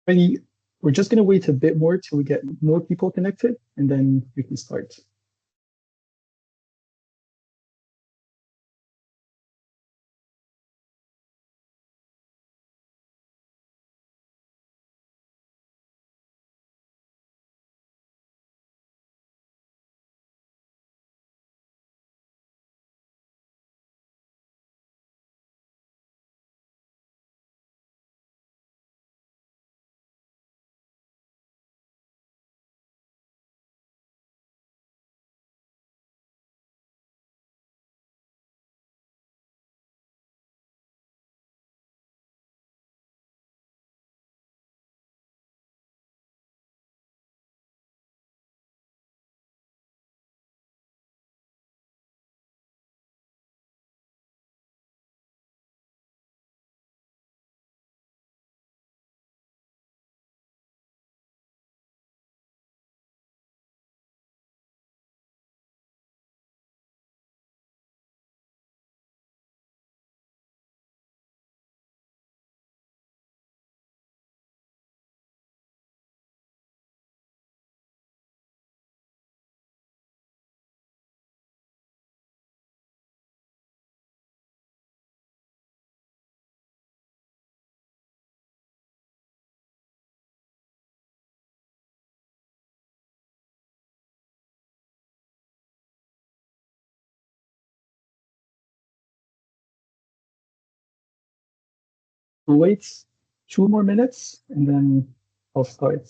Maybe we're just going to wait a bit more till we get more people connected, and then we can start. We'll wait 2 more minutes, and then I'll start.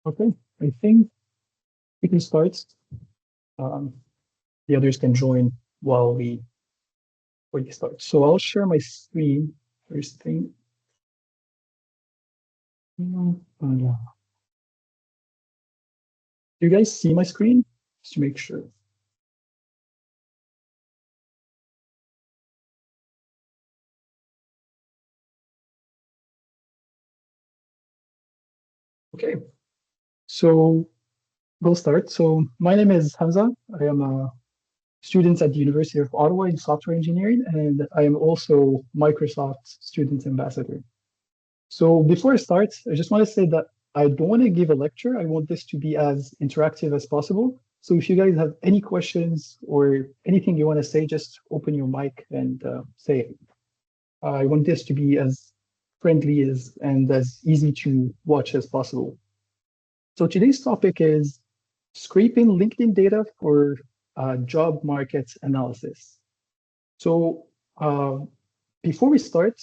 Okay, I think we can start. Um, the others can join while we start. So I'll share my screen first thing. Yeah. Do you guys see my screen? Just to make sure. Okay, so we'll start. So my name is Hamza. I am a student at the University of Ottawa in software engineering, and I am also Microsoft Student Ambassador. So before I start, I just want to say that I don't want to give a lecture. I want this to be as interactive as possible. So if you guys have any questions or anything you want to say, just open your mic and say it. I want this to be as friendly as and as easy to watch as possible. So today's topic is scraping LinkedIn data for job market analysis. So uh, before we start,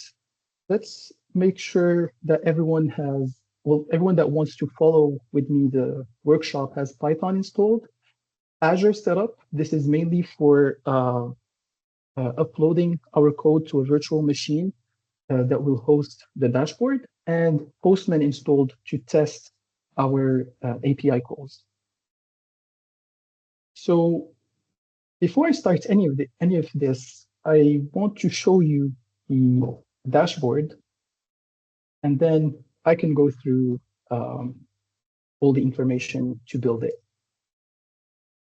let's make sure that everyone that wants to follow with me the workshop has Python installed. Azure setup, this is mainly for uploading our code to a virtual machine that will host the dashboard, and Postman installed to test our API calls. So before I start any of this, I want to show you the dashboard, and then I can go through all the information to build it.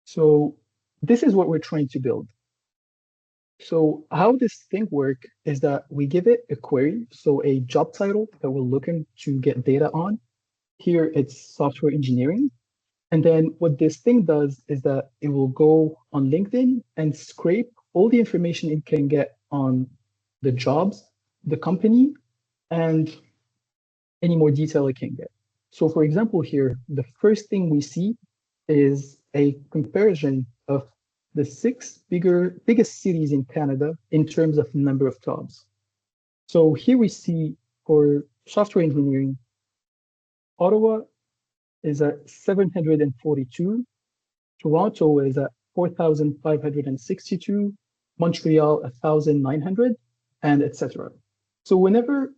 So this is what we're trying to build. So how this thing work is that we give it a query, so a job title that we're looking to get data on. Here it's software engineering. And then what this thing does is that it will go on LinkedIn and scrape all the information it can get on the jobs, the company, and any more detail it can get. So for example, here, the first thing we see is a comparison of the biggest cities in Canada in terms of number of jobs. So here we see for software engineering, Ottawa is at 742, Toronto is at 4,562, Montreal 1,900, and etc. So whenever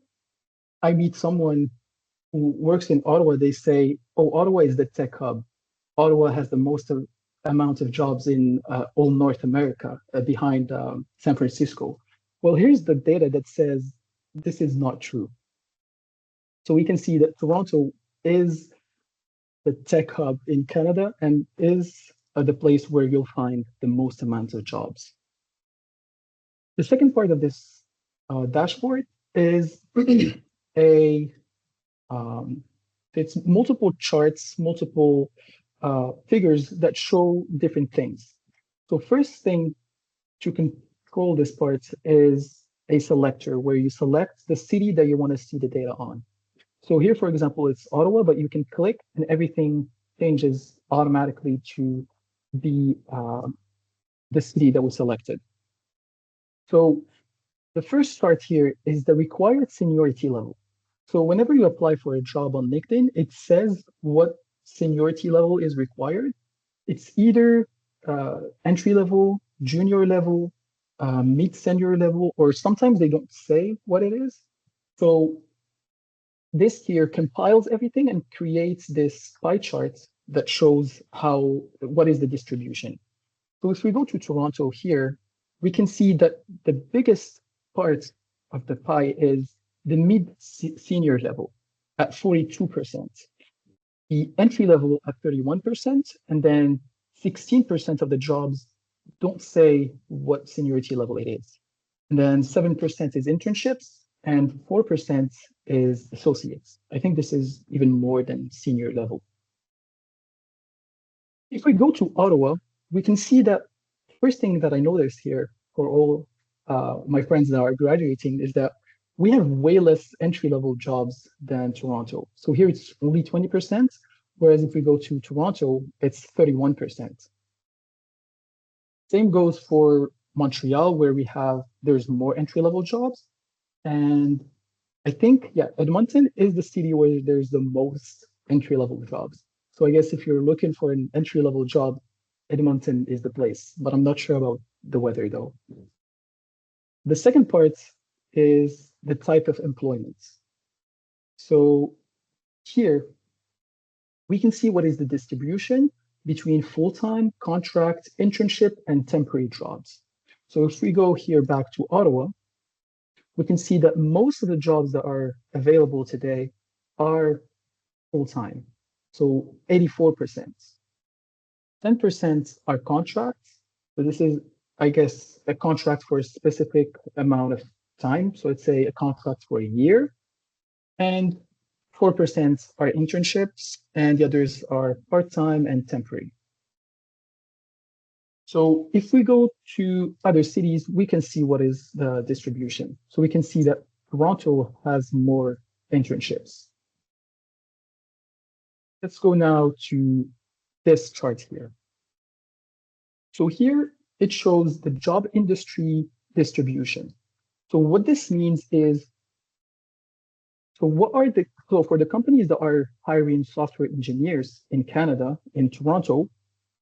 I meet someone who works in Ottawa, they say, "Oh, Ottawa is the tech hub. Ottawa has the most amount of jobs in all North America, behind San Francisco." Well, here's the data that says this is not true. So we can see that Toronto is the tech hub in Canada and is the place where you'll find the most amount of jobs. The second part of this dashboard is a it's multiple charts, multiple figures that show different things. So first thing to control this part is a selector where you select the city that you want to see the data on. So here, for example, it's Ottawa, but you can click and everything changes automatically to the city that was selected. So the first start here is the required seniority level. So whenever you apply for a job on LinkedIn, it says what seniority level is required. It's either entry level, junior level, mid-senior level, or sometimes they don't say what it is. So this here compiles everything and creates this pie chart that shows what is the distribution. So if we go to Toronto here, we can see that the biggest part of the pie is the mid-senior level at 42%, the entry level at 31%, and then 16% of the jobs don't say what seniority level it is. And then 7% is internships and 4% is associates. I think this is even more than senior level. If we go to Ottawa, we can see that first thing that I noticed here for all my friends that are graduating is that we have way less entry-level jobs than Toronto. So here it's only 20%, whereas if we go to Toronto, it's 31%. Same goes for Montreal, where there's more entry-level jobs. And I think, yeah, Edmonton is the city where there's the most entry-level jobs. So I guess if you're looking for an entry-level job, Edmonton is the place, but I'm not sure about the weather though. The second part is the type of employment. So here we can see what is the distribution between full-time, contract, internship, and temporary jobs. So if we go here back to Ottawa, we can see that most of the jobs that are available today are full-time. So 84%. 10% are contracts. So this is, I guess, a contract for a specific amount of time. So let's say a contract for a year. And 4% are internships, and the others are part-time and temporary. So if we go to other cities, we can see what is the distribution. So we can see that Toronto has more internships. Let's go now to this chart here. So here it shows the job industry distribution. So what this means is, so for the companies that are hiring software engineers in Canada, in Toronto,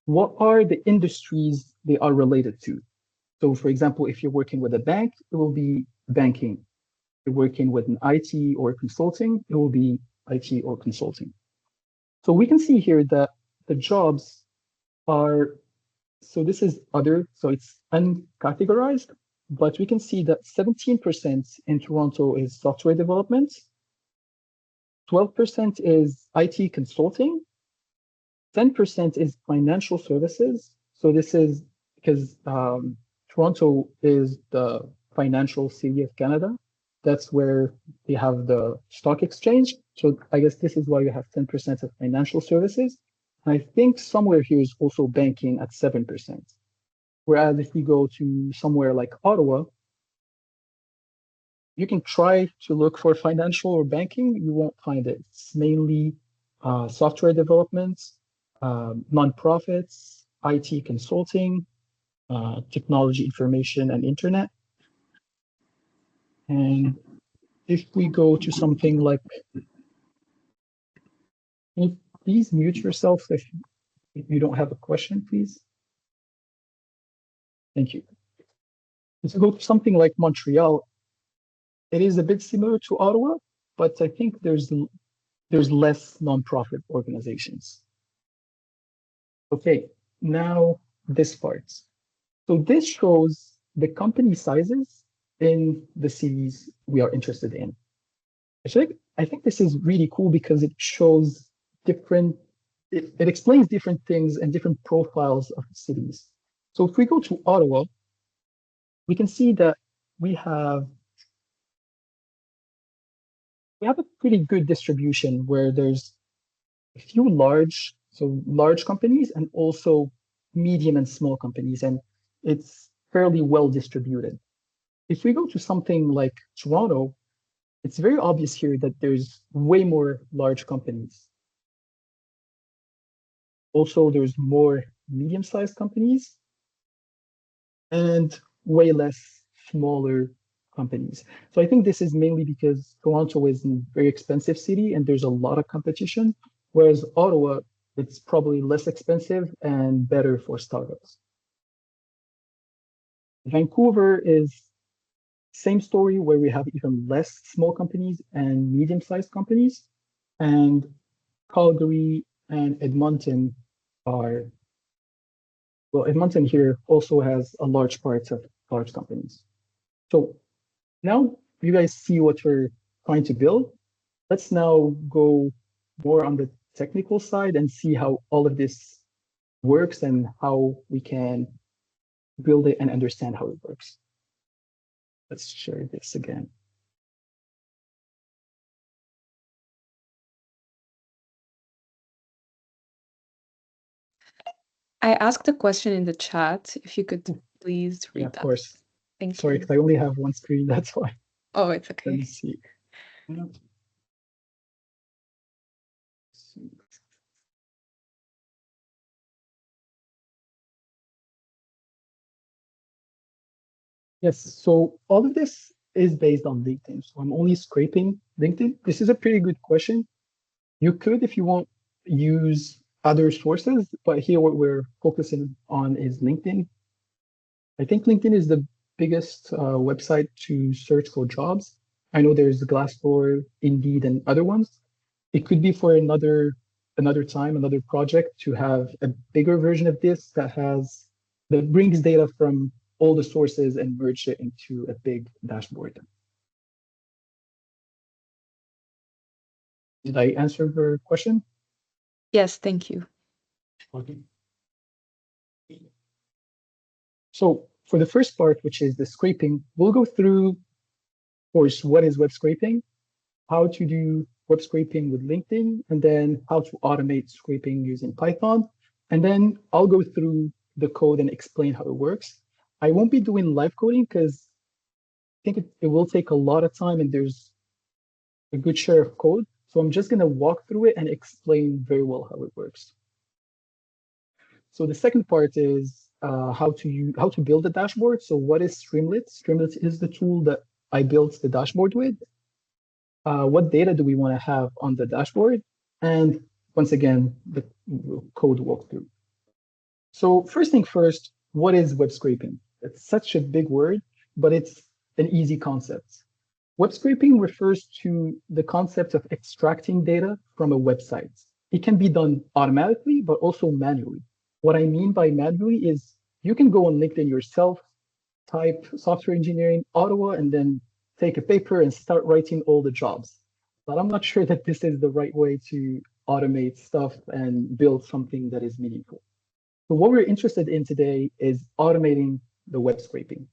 what are the industries they are related to? So for example, if you're working with a bank, it will be banking. If you're working with an IT or consulting, it will be IT or consulting. So we can see here that the jobs are, so this is other, so it's uncategorized, but we can see that 17% in Toronto is software development, 12% is IT consulting, 10% is financial services. So this is because Toronto is the financial city of Canada. That's where they have the stock exchange. So I guess this is why you have 10% of financial services. And I think somewhere here is also banking at 7%. Whereas if we go to somewhere like Ottawa, you can try to look for financial or banking, you won't find it. It's mainly software development, nonprofits, IT consulting, technology, information, and internet. And if we go to something like, can you please mute yourself if you don't have a question, please? Thank you. If we go to something like Montreal, it is a bit similar to Ottawa, but I think there's less nonprofit organizations. Okay, now this part. So this shows the company sizes in the cities we are interested in. I think this is really cool because it shows it explains different things and different profiles of cities. So if we go to Ottawa, we can see that we have a pretty good distribution where there's a few large companies and also medium and small companies, and it's fairly well distributed. If we go to something like Toronto, it's very obvious here that there's way more large companies. Also, there's more medium-sized companies and way less smaller companies. So I think this is mainly because Toronto is a very expensive city and there's a lot of competition, whereas Ottawa, it's probably less expensive and better for startups. Vancouver is same story where we have even less small companies and medium-sized companies. And Calgary and Edmonton are, well, Edmonton here also has a large part of large companies. So now you guys see what we're trying to build. Let's now go more on the technical side and see how all of this works and how we can build it and understand how it works. Let's share this again. I asked a question in the chat. If you could please read Yeah, of that. course. Thank Sorry, you. because I only have one screen, that's why. Oh, it's Let okay. me see. Yes, so all of this is based on LinkedIn. So I'm only scraping LinkedIn. This is a pretty good question. You could, if you want, use other sources, but here what we're focusing on is LinkedIn. I think LinkedIn is the biggest website to search for jobs. I know there's Glassdoor, Indeed, and other ones. It could be for another time, another project to have a bigger version of this that brings data from all the sources and merge it into a big dashboard. Did I answer your question? Yes, thank you. Okay. So for the first part, which is the scraping, we'll go through, of course, what is web scraping, how to do web scraping with LinkedIn, and then how to automate scraping using Python. And then I'll go through the code and explain how it works. I won't be doing live coding because I think it will take a lot of time and there's a good share of code. So I'm just going to walk through it and explain very well how it works. So the second part is how to build a dashboard. So what is Streamlit? Streamlit is the tool that I built the dashboard with. What data do we want to have on the dashboard? And once again, the code walkthrough. So first thing first, what is web scraping? It's such a big word, but it's an easy concept. Web scraping refers to the concept of extracting data from a website. It can be done automatically, but also manually. What I mean by manually is you can go on LinkedIn yourself, type software engineering Ottawa, and then take a paper and start writing all the jobs. But I'm not sure that this is the right way to automate stuff and build something that is meaningful. So what we're interested in today is automating the web scraping.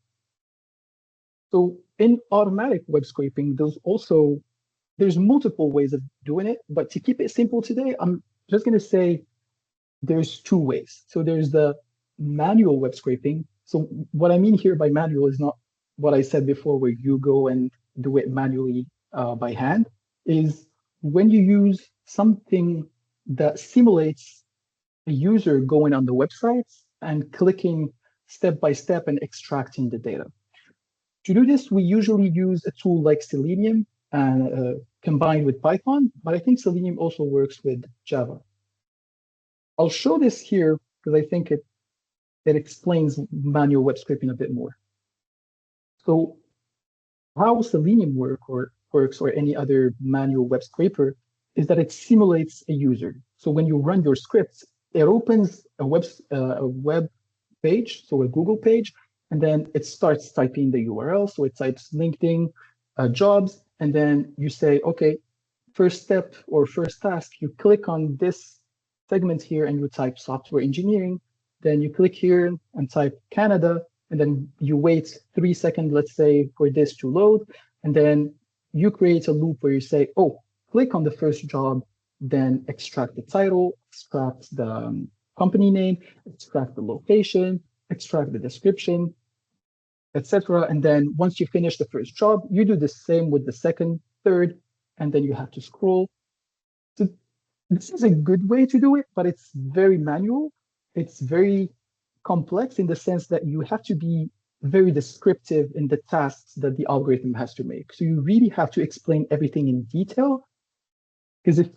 So in automatic web scraping, there's multiple ways of doing it, but to keep it simple today, I'm just going to say there's two ways. So there's the manual web scraping. So what I mean here by manual is not what I said before, where you go and do it manually by hand, is when you use something that simulates a user going on the website and clicking step by step and extracting the data. To do this, we usually use a tool like Selenium and combined with Python, but I think Selenium also works with Java. I'll show this here because I think it explains manual web scraping a bit more. So how Selenium works or any other manual web scraper is that it simulates a user. So when you run your scripts, it opens a web page, so a Google page, and then it starts typing the URL. So it types LinkedIn jobs, and then you say, okay, first step or first task, you click on this segment here and you type software engineering. Then you click here and type Canada, and then you wait 3 seconds, let's say, for this to load. And then you create a loop where you say, oh, click on the first job, then extract the title, extract the company name, extract the location, extract the description, etc. And then once you finish the first job, you do the same with the second, third, and then you have to scroll. So this is a good way to do it, but it's very manual. It's very complex in the sense that you have to be very descriptive in the tasks that the algorithm has to make. So you really have to explain everything in detail, because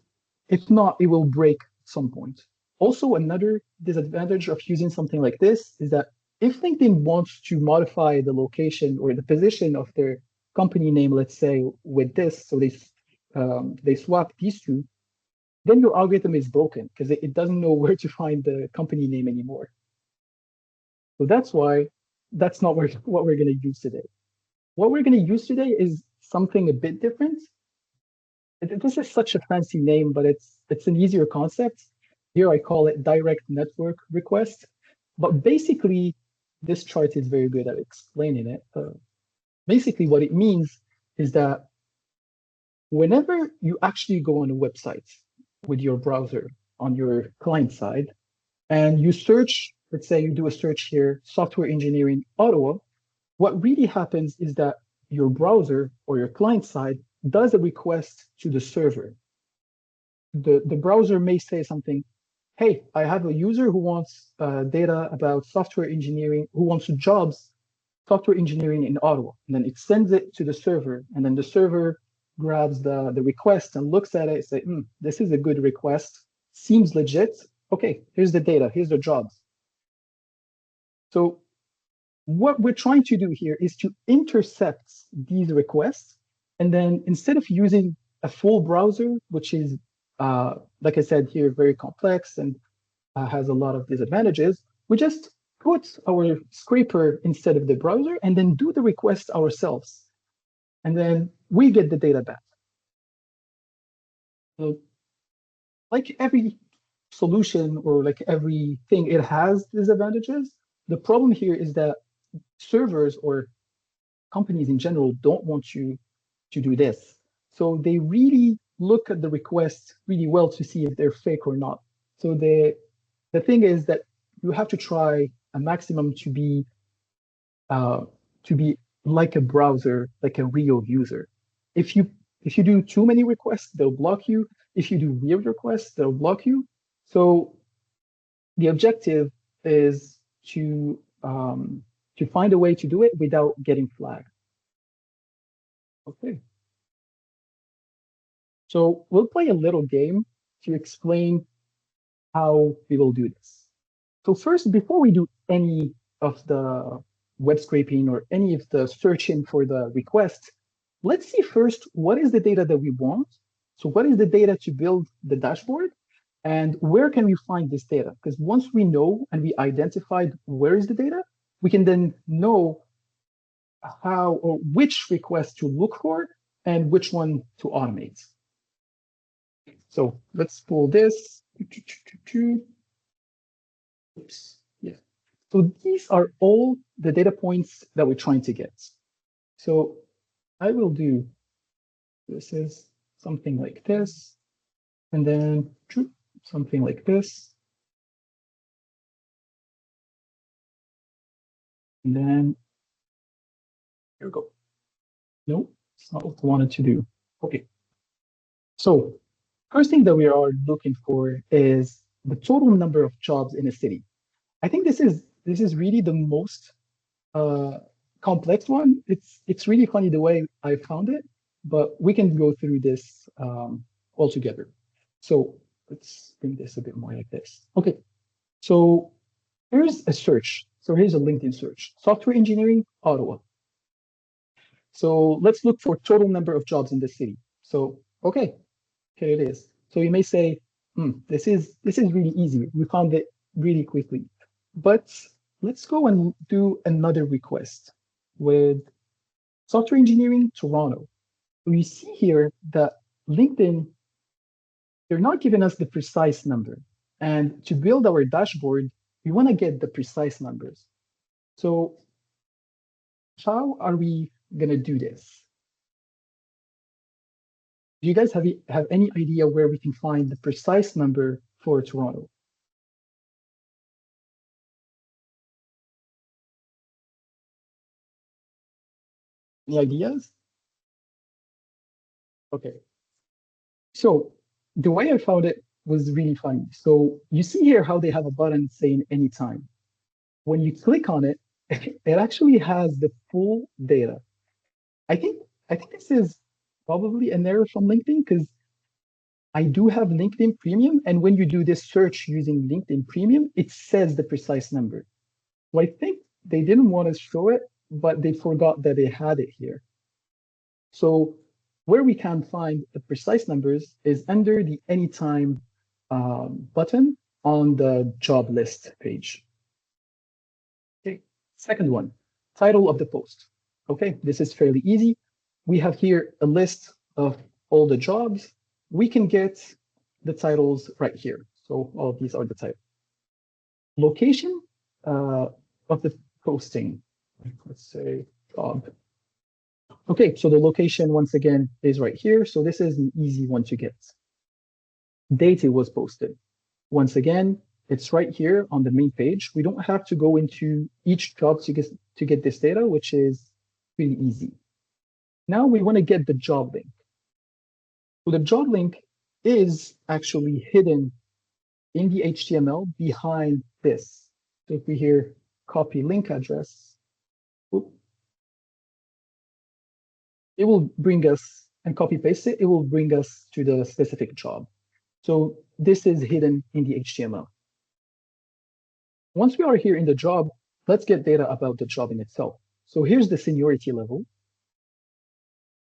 if not, it will break at some point. Also, another disadvantage of using something like this is that if LinkedIn wants to modify the location or the position of their company name, let's say with this, so they swap these two, then your algorithm is broken because it doesn't know where to find the company name anymore. So that's why that's not what we're going to use today. What we're going to use today is something a bit different. This is such a fancy name, but it's an easier concept. Here I call it direct network request. But basically, this chart is very good at explaining it. Basically, what it means is that whenever you actually go on a website with your browser on your client side, and you search, let's say you do a search here, software engineering Ottawa, what really happens is that your browser or your client side does a request to the server. The browser may say something, hey, I have a user who wants data about software engineering, who wants jobs, software engineering in Ottawa. And then it sends it to the server, and then the server grabs the request and looks at it and say, this is a good request, seems legit. Okay, here's the data, here's the jobs. So what we're trying to do here is to intercept these requests. And then instead of using a full browser, which is, like I said here, very complex and has a lot of disadvantages, we just put our scraper instead of the browser and then do the request ourselves. And then we get the data back. So like every solution or like everything, it has disadvantages. The problem here is that servers or companies in general don't want you to do this. So they really look at the requests really well to see if they're fake or not. So the thing is that you have to try a maximum to be like a browser, like a real user. If you do too many requests, they'll block you. If you do weird requests, they'll block you. So the objective is to find a way to do it without getting flagged. Okay. So we'll play a little game to explain how we will do this. So first, before we do any of the web scraping or any of the searching for the request, let's see first what is the data that we want. So what is the data to build the dashboard? And where can we find this data? Because once we know and we identified where is the data, we can then know how or which request to look for and which one to automate. So let's pull this. Oops. Yeah. So these are all the data points that we're trying to get. So I will do, this is something like this, and then something like this. And then here we go. No, it's not what I wanted to do. Okay. So first thing that we are looking for is the total number of jobs in a city. I think this is really the most complex one. It's really funny the way I found it, but we can go through this all together. So let's bring this a bit more like this. Okay, so here's a search. So here's a LinkedIn search: software engineering, Ottawa. So let's look for total number of jobs in the city. So okay, here it is. So you may say, this is really easy. We found it really quickly. But let's go and do another request with software engineering Toronto. We see here that LinkedIn, they're not giving us the precise number. And to build our dashboard, we want to get the precise numbers. So how are we going to do this? Do you guys have any idea where we can find the precise number for Toronto? Any ideas? Okay. So the way I found it was really funny. So you see here how they have a button saying anytime. When you click on it, it actually has the full data. I think I think this is probably an error from LinkedIn because I do have LinkedIn Premium, and when you do this search using LinkedIn Premium, it says the precise number. So I think they didn't want to show it, but they forgot that they had it here. So where we can find the precise numbers is under the anytime button on the job list page. Okay, second one, title of the post. Okay, this is fairly easy. We have here a list of all the jobs. We can get the titles right here. So all of these are the titles. Location of the posting. Let's say job. Okay, so the location once again is right here. So this is an easy one to get. Date it was posted. Once again, it's right here on the main page. We don't have to go into each job to get this data, which is really easy. Now we want to get the job link. So the job link is actually hidden in the HTML behind this. So if we here copy link address, it will bring us and copy paste it. It will bring us to the specific job. So this is hidden in the HTML. Once we are here in the job, let's get data about the job in itself. So here's the seniority level.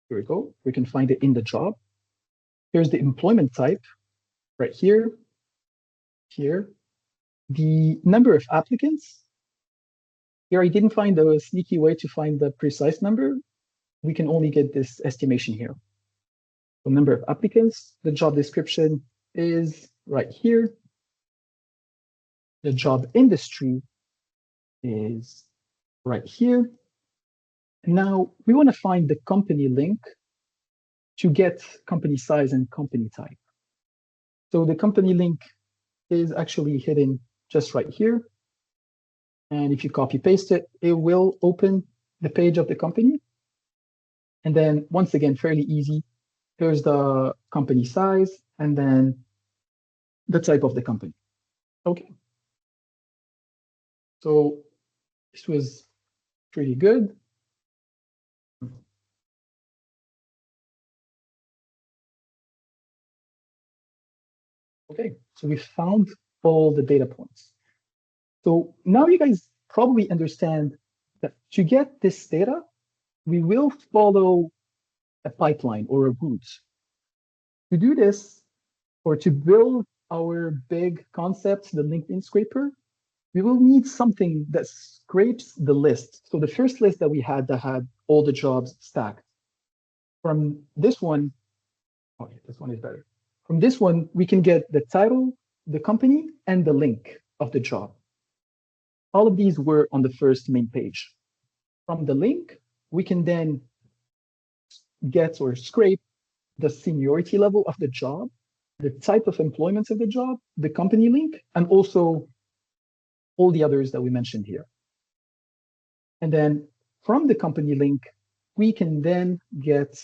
Here we go. We can find it in the job. Here's the employment type right here, here. The number of applicants. Here I didn't find a sneaky way to find the precise number. We can only get this estimation here. The number of applicants, the job description is right here. The job industry is right here. Now we want to find the company link to get company size and company type. So the company link is actually hidden just right here. And if you copy paste it, it will open the page of the company. And then once again, fairly easy. Here's the company size and then the type of the company. Okay. So this was pretty good. Okay, so we found all the data points. So now you guys probably understand that to get this data, we will follow a pipeline or a route. To do this, or to build our big concept, the LinkedIn scraper, we will need something that scrapes the list. So the first list that we had that had all the jobs stacked. From this one, okay, this one is better. From this one, we can get the title, the company, and the link of the job. All of these were on the first main page. From the link, we can then get or scrape the seniority level of the job, the type of employment of the job, the company link, and also all the others that we mentioned here. And then from the company link, we can then get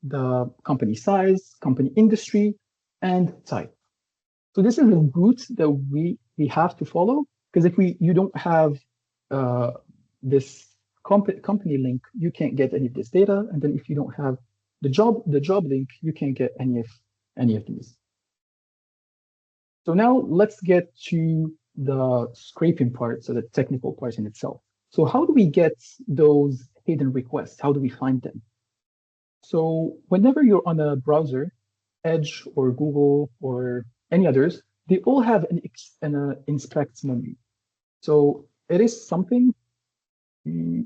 the company size, company industry, and type. So this is a route that we have to follow, because if you don't have this company link, you can't get any of this data. And then if you don't have the job link, you can't get any of these. So now let's get to the scraping part, so the technical part in itself. So how do we get those hidden requests? How do we find them? So whenever you're on a browser, Edge or Google or any others, they all have an inspect menu. So it is something, so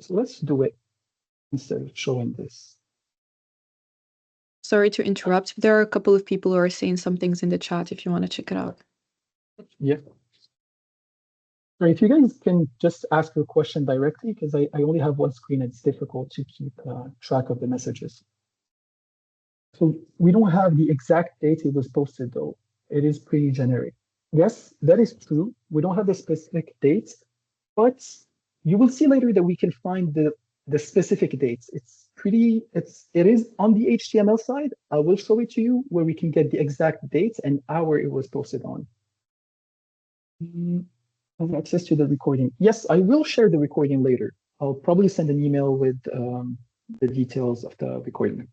let's do it instead of showing this. Sorry to interrupt. There are a couple of people who are saying some things in the chat if you want to check it out. Yeah. Right, if you guys can just ask your question directly, because I only have one screen, it's difficult to keep track of the messages. So we don't have the exact date it was posted, though. It is pretty generic. Yes, that is true. We don't have the specific dates, but you will see later that we can find the specific dates. It is on the HTML side. I will show it to you where we can get the exact dates and hour it was posted on. Have access to the recording. Yes, I will share the recording later. I'll probably send an email with the details of the recording.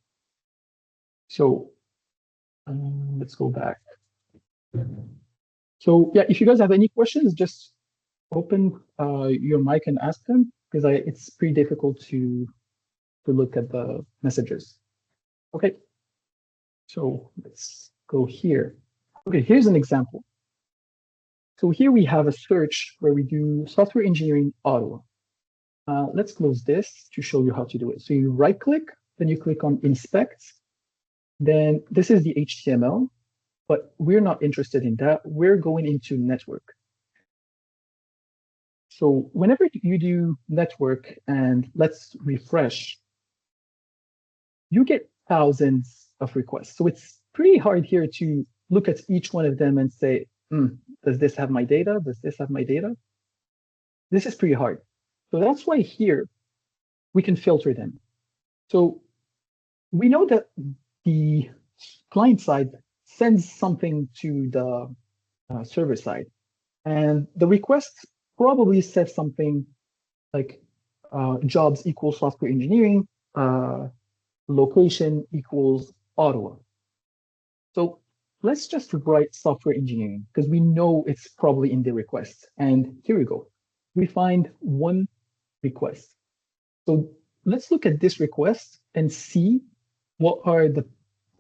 So let's go back. So yeah, if you guys have any questions, just open your mic and ask them, because it's pretty difficult to look at the messages. Okay, so let's go here. Okay, here's an example. So here we have a search where we do software engineering Ottawa. Let's close this to show you how to do it. So you right click, then you click on inspect. Then this is the HTML, but we're not interested in that. We're going into network. So whenever you do network, and let's refresh, you get thousands of requests. So it's pretty hard here to look at each one of them and say, does this have my data? Does this have my data? This is pretty hard. So that's why here we can filter them. So we know that the client side sends something to the server side, and the request probably says something like jobs equals software engineering, location equals Ottawa. So let's just write software engineering, because we know it's probably in the request. And here we go. We find one request. So let's look at this request and see what are the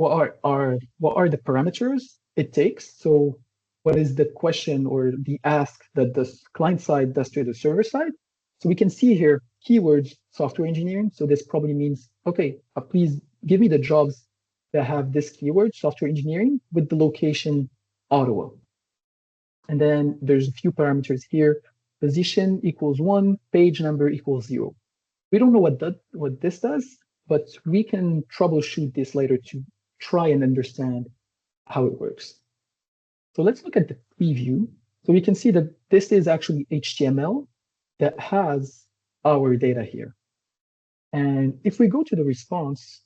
parameters it takes. So what is the question or the ask that the client side does to the server side? So we can see here keywords software engineering. So this probably means, okay, please give me the jobs that have this keyword software engineering with the location Ottawa. And then there's a few parameters here. Position equals 1, page number equals 0. We don't know what this does, but we can troubleshoot this later to try and understand how it works. So let's look at the preview. So we can see that this is actually HTML that has our data here. And if we go to the response,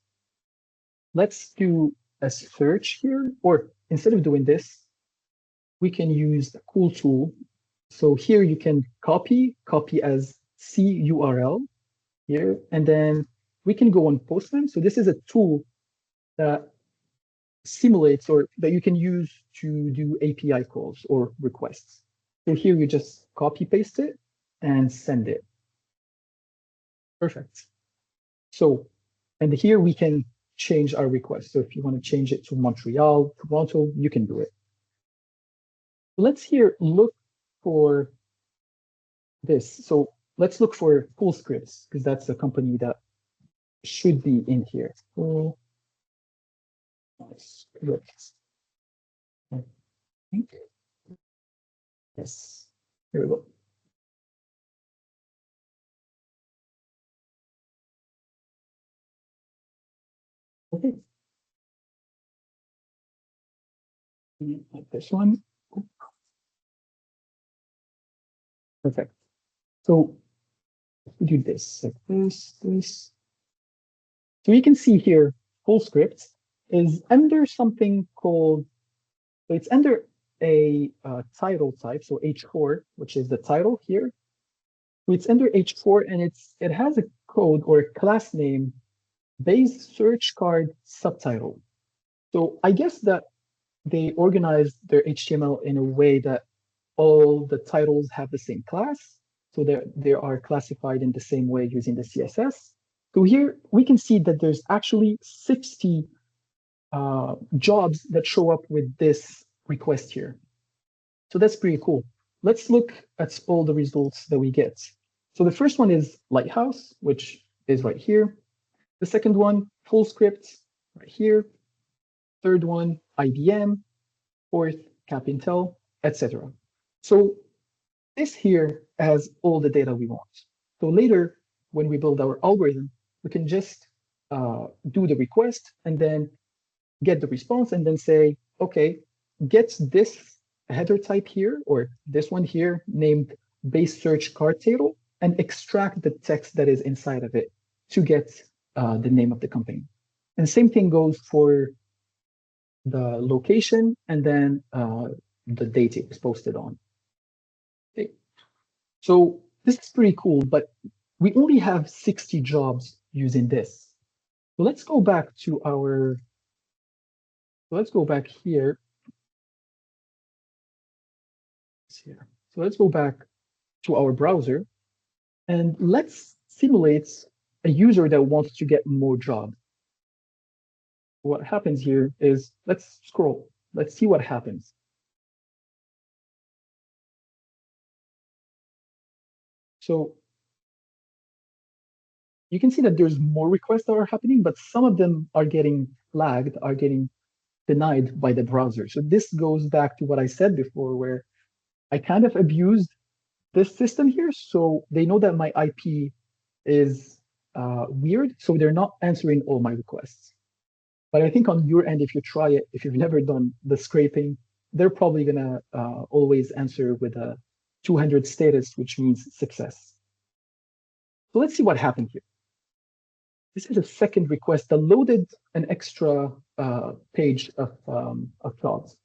let's do a search here, or instead of doing this, we can use the cool tool. So here you can copy as CURL here, and then we can go on Postman. So this is a tool that simulates, or that you can use to do API calls or requests. So here you just copy paste it and send it. Perfect. So, and here we can change our request. So if you want to change it to Montreal, Toronto, you can do it. Let's here look for this. So let's look for Fullscripts because that's a company that should be in here. Full scripts. I think. Yes. Here we go. Okay. Like this one. Perfect. So we do this, like this. So you can see here, Fullscript is under something called, so it's under a title type, so H4, which is the title here. So it's under H4 and it has a code or a class name, base search card subtitle. So I guess that they organized their HTML in a way that all the titles have the same class. So they are classified in the same way using the CSS. So here we can see that there's actually 60 jobs that show up with this request here. So that's pretty cool. Let's look at all the results that we get. So the first one is Lighthouse, which is right here. The second one, Fullscript, right here. Third one, IBM. Fourth, CapIntel, etc. So this here has all the data we want. So later, when we build our algorithm, we can just do the request and then get the response and then say, okay, get this header type here or this one here named base search card table and extract the text that is inside of it to get the name of the company. And same thing goes for the location and then the date it was posted on. Okay. So this is pretty cool, but we only have 60 jobs using this. So let's go back to our, let's go back here. So let's go back to our browser and let's simulate a user that wants to get more jobs. What happens here is, let's scroll. Let's see what happens. So you can see that there's more requests that are happening, but some of them are getting flagged, are getting denied by the browser. So this goes back to what I said before, where I kind of abused this system here. So they know that my IP is weird, so they're not answering all my requests. But I think on your end, if you try it, if you've never done the scraping, they're probably gonna always answer with a 200 status, which means success. So let's see what happened here. This is a second request that loaded an extra page of jobs.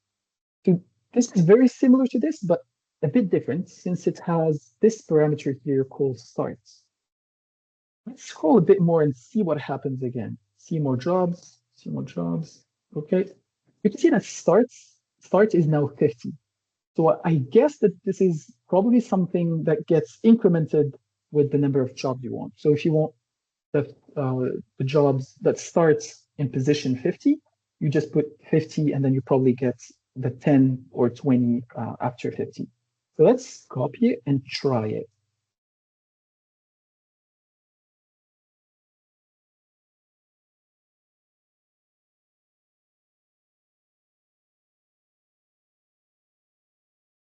So this is very similar to this, but a bit different since it has this parameter here called starts. Let's scroll a bit more and see what happens again. See more jobs, see more jobs. Okay. You can see that start is now 50. So I guess that this is probably something that gets incremented with the number of jobs you want. So if you want the jobs that starts in position 50, you just put 50 and then you probably get the 10 or 20 after 50. So let's copy it and try it.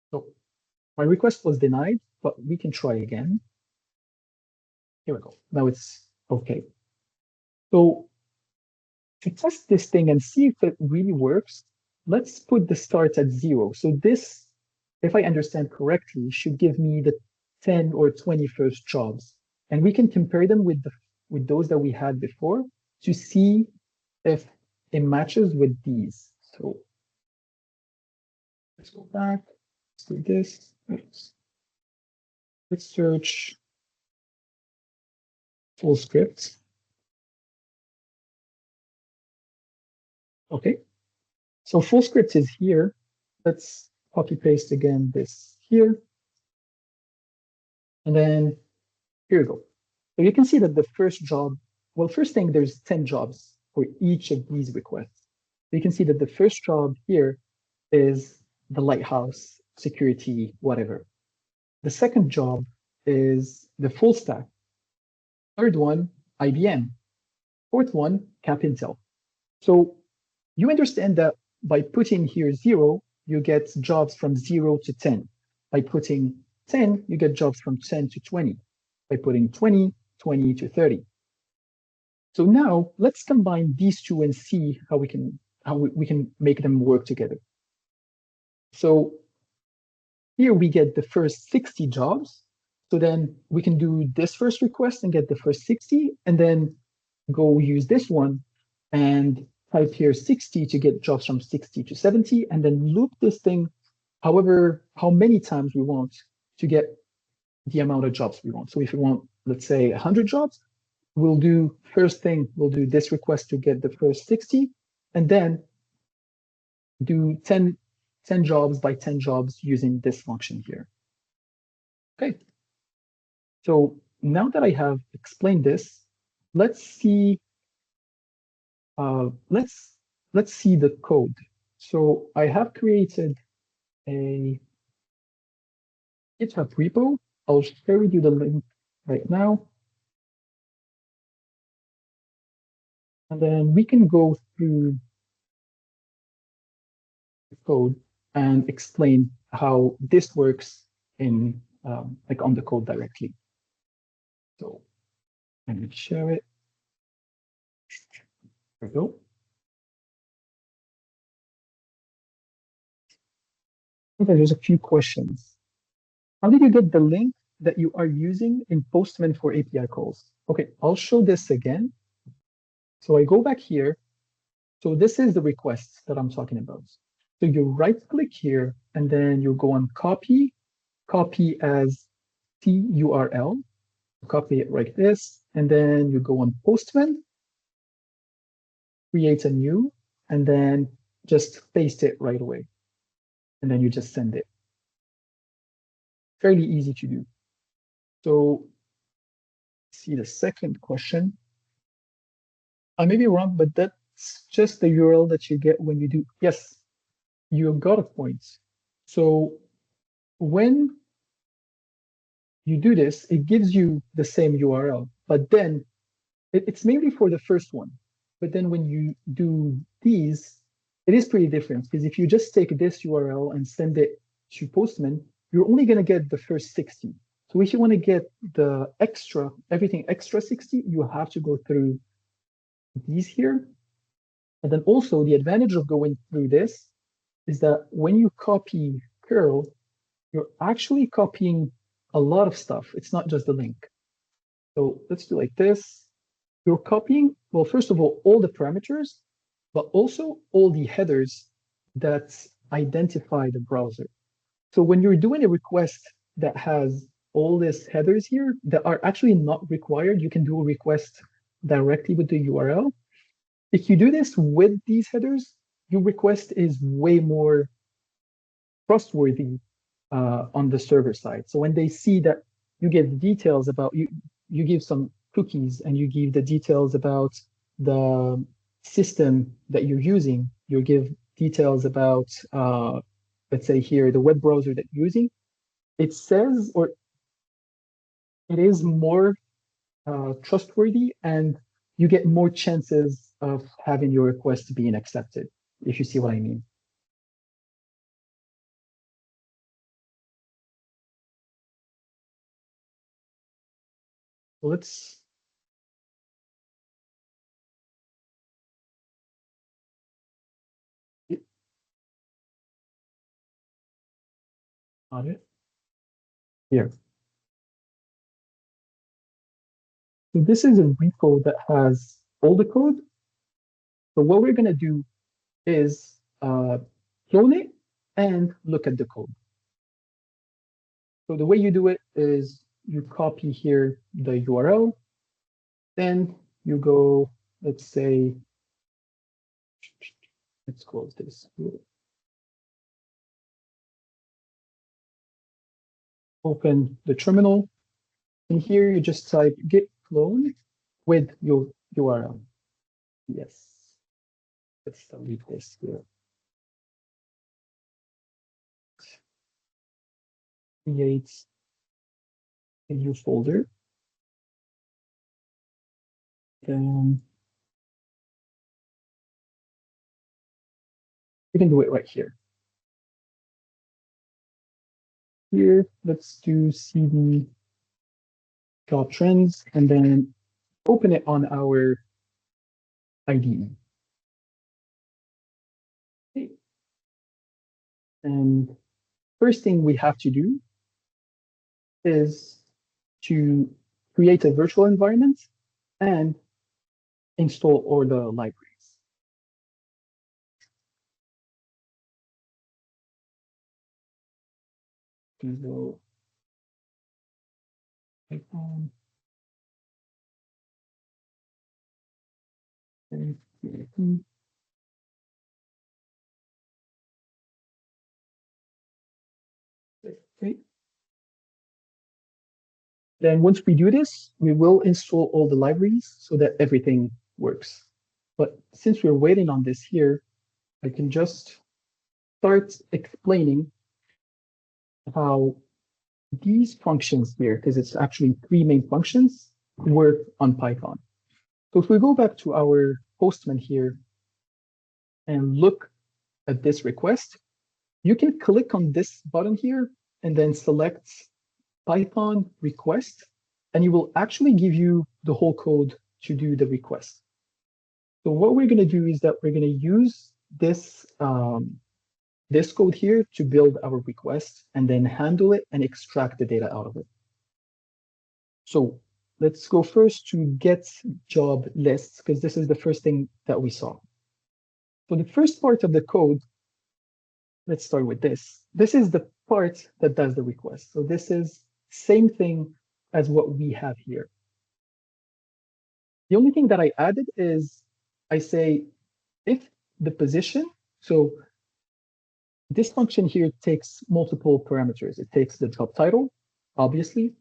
So my request was denied, but we can try again. Here we go. Now it's okay. So to test this thing and see if it really works, let's put the start at 0. So this, if I understand correctly, should give me the 10 or 20 first jobs. And we can compare them with those that we had before to see if it matches with these. So let's go back. Let's do this. Let's search Fullscript. Okay. So Fullscript is here. Let's copy paste again this here. And then here we go. So you can see that the first job, well, first thing, there's 10 jobs for each of these requests. So you can see that the first job here is the lighthouse, security, whatever. The second job is the full stack. Third one, IBM. Fourth one, Cap Intel. So you understand that by putting here 0, you get jobs from 0 to 10. By putting 10, you get jobs from 10 to 20. By putting 20, 20 to 30. So now let's combine these two and see how we can make them work together. So here we get the first 60 jobs. So then we can do this first request and get the first 60, and then go use this one and type here 60 to get jobs from 60 to 70, and then loop this thing how many times we want to get the amount of jobs we want. So if we want, let's say 100 jobs, we'll do this request to get the first 60, and then do 10 jobs by 10 jobs using this function here. Okay. So now that I have explained this, let's see the code. So I have created a GitHub repo. I'll share with you the link right now. And then we can go through the code and explain how this works in like on the code directly. So let me share it. There we go. Okay, there's a few questions. How did you get the link that you are using in Postman for API calls? Okay, I'll show this again. So I go back here. So this is the request that I'm talking about. So you right click here and then you go on copy as TURL, copy it like this, and then you go on Postman, create a new, and then just paste it right away. And then you just send it. Fairly easy to do. So see the second question. I may be wrong, but that's just the URL that you get when you do. Yes, you got a point. So when you do this, it gives you the same URL, but then it's mainly for the first one. But then when you do these, it is pretty different, because if you just take this URL and send it to Postman, you're only going to get the first 60. So if you want to get the everything extra 60, you have to go through these here. And then also the advantage of going through this is that when you copy curl, you're actually copying a lot of stuff. It's not just the link. So let's do like this. You're copying, well, first of all the parameters, but also all the headers that identify the browser. So when you're doing a request that has all these headers here that are actually not required, you can do a request directly with the URL. If you do this with these headers, your request is way more trustworthy on the server side. So when they see that you give details about you give some cookies and you give the details about the system that you're using, you give details about let's say here the web browser that you're using, it says, or it is more trustworthy, and you get more chances of having your request being accepted, if you see what I mean. So let's on it here. So this is a repo that has all the code. So what we're going to do is clone it and look at the code. So the way you do it is you copy here the URL, then you go, let's say, let's close this. Open the terminal. And here you just type git clone with your URL. Yes. Let's delete this here. Create a new folder. Then we can do it right here. Here, let's do cd job trends and then open it on our IDE. Okay. And first thing we have to do is to create a virtual environment and install all the libraries. So Python. Okay. Then once we do this, we will install all the libraries so that everything works. But since we're waiting on this here, I can just start explaining how these functions here, because it's actually three main functions, work on Python. So if we go back to our Postman here and look at this request, you can click on this button here and then select Python request, and it will actually give you the whole code to do the request. So what we're going to do is that we're going to use this, this code here to build our request and then handle it and extract the data out of it. So let's go first to get job lists, because this is the first thing that we saw. So the first part of the code, let's start with this. This is the part that does the request. So this is same thing as what we have here. The only thing that I added is I say if the position, so this function here takes multiple parameters. It takes the job title, obviously,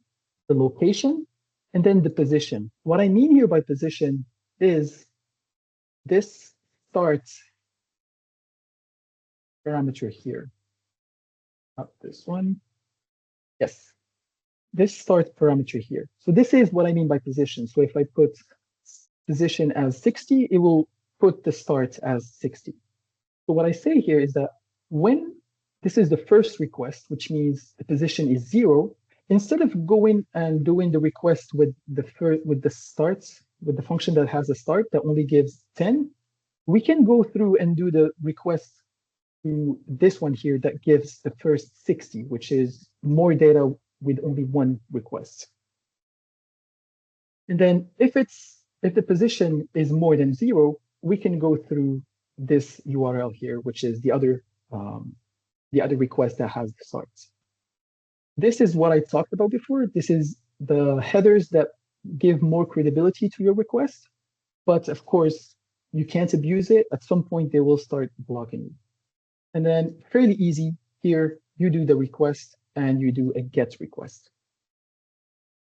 the location, and then the position. What I mean here by position is this start parameter here. Not this one. Yes, this start parameter here. So this is what I mean by position. So if I put position as 60, it will put the start as 60. So what I say here is that when this is the first request, which means the position is 0, instead of going and doing the request with the starts, with the function that has a start that only gives 10, we can go through and do the request to this one here that gives the first 60, which is more data with only one request. And then if the position is more than 0, we can go through this URL here, which is the other request that has the starts. This is what I talked about before. This is the headers that give more credibility to your request. But of course, you can't abuse it. At some point, they will start blocking you. And then fairly easy here, you do the request and you do a get request.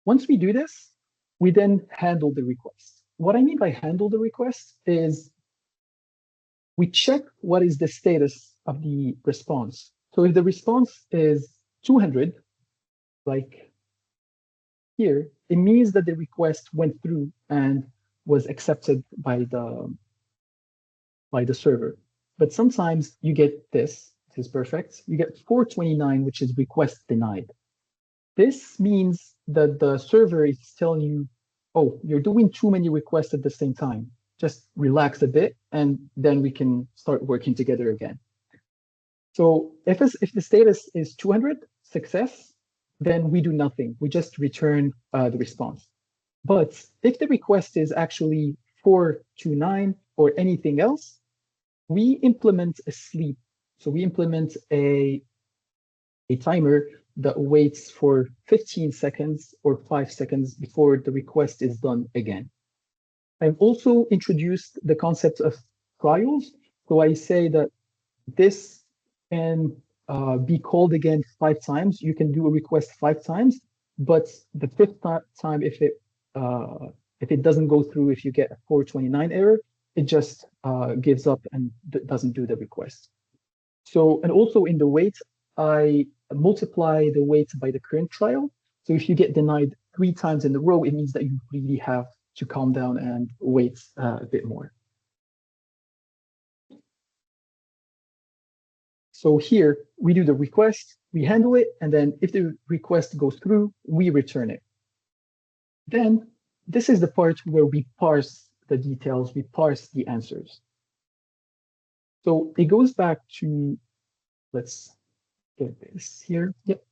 Once we do this, we then handle the request. What I mean by handle the request is we check what is the status of the response. So if the response is 200, like here, it means that the request went through and was accepted by the server. But sometimes you get this is perfect. You get 429, which is request denied. This means that the server is telling you, oh, you're doing too many requests at the same time. Just relax a bit, and then we can start working together again. So if the status is 200, success, then we do nothing. We just return the response. But if the request is actually 429 or anything else, we implement a sleep. So we implement a timer that waits for 15 seconds or 5 seconds before the request is done again. I've also introduced the concept of trials. So I say that this can be called again 5 times. You can do a request 5 times, but the 5th time, if it if it doesn't go through, if you get a 429 error, it just gives up and doesn't do the request. So, and also in the wait, I multiply the wait by the current trial. So if you get denied 3 times in a row, it means that you really have to calm down and wait a bit more. So here we do the request, we handle it, and then if the request goes through, we return it. Then this is the part where we parse the details, we parse the answers. So it goes back to, let's get this here. Yep.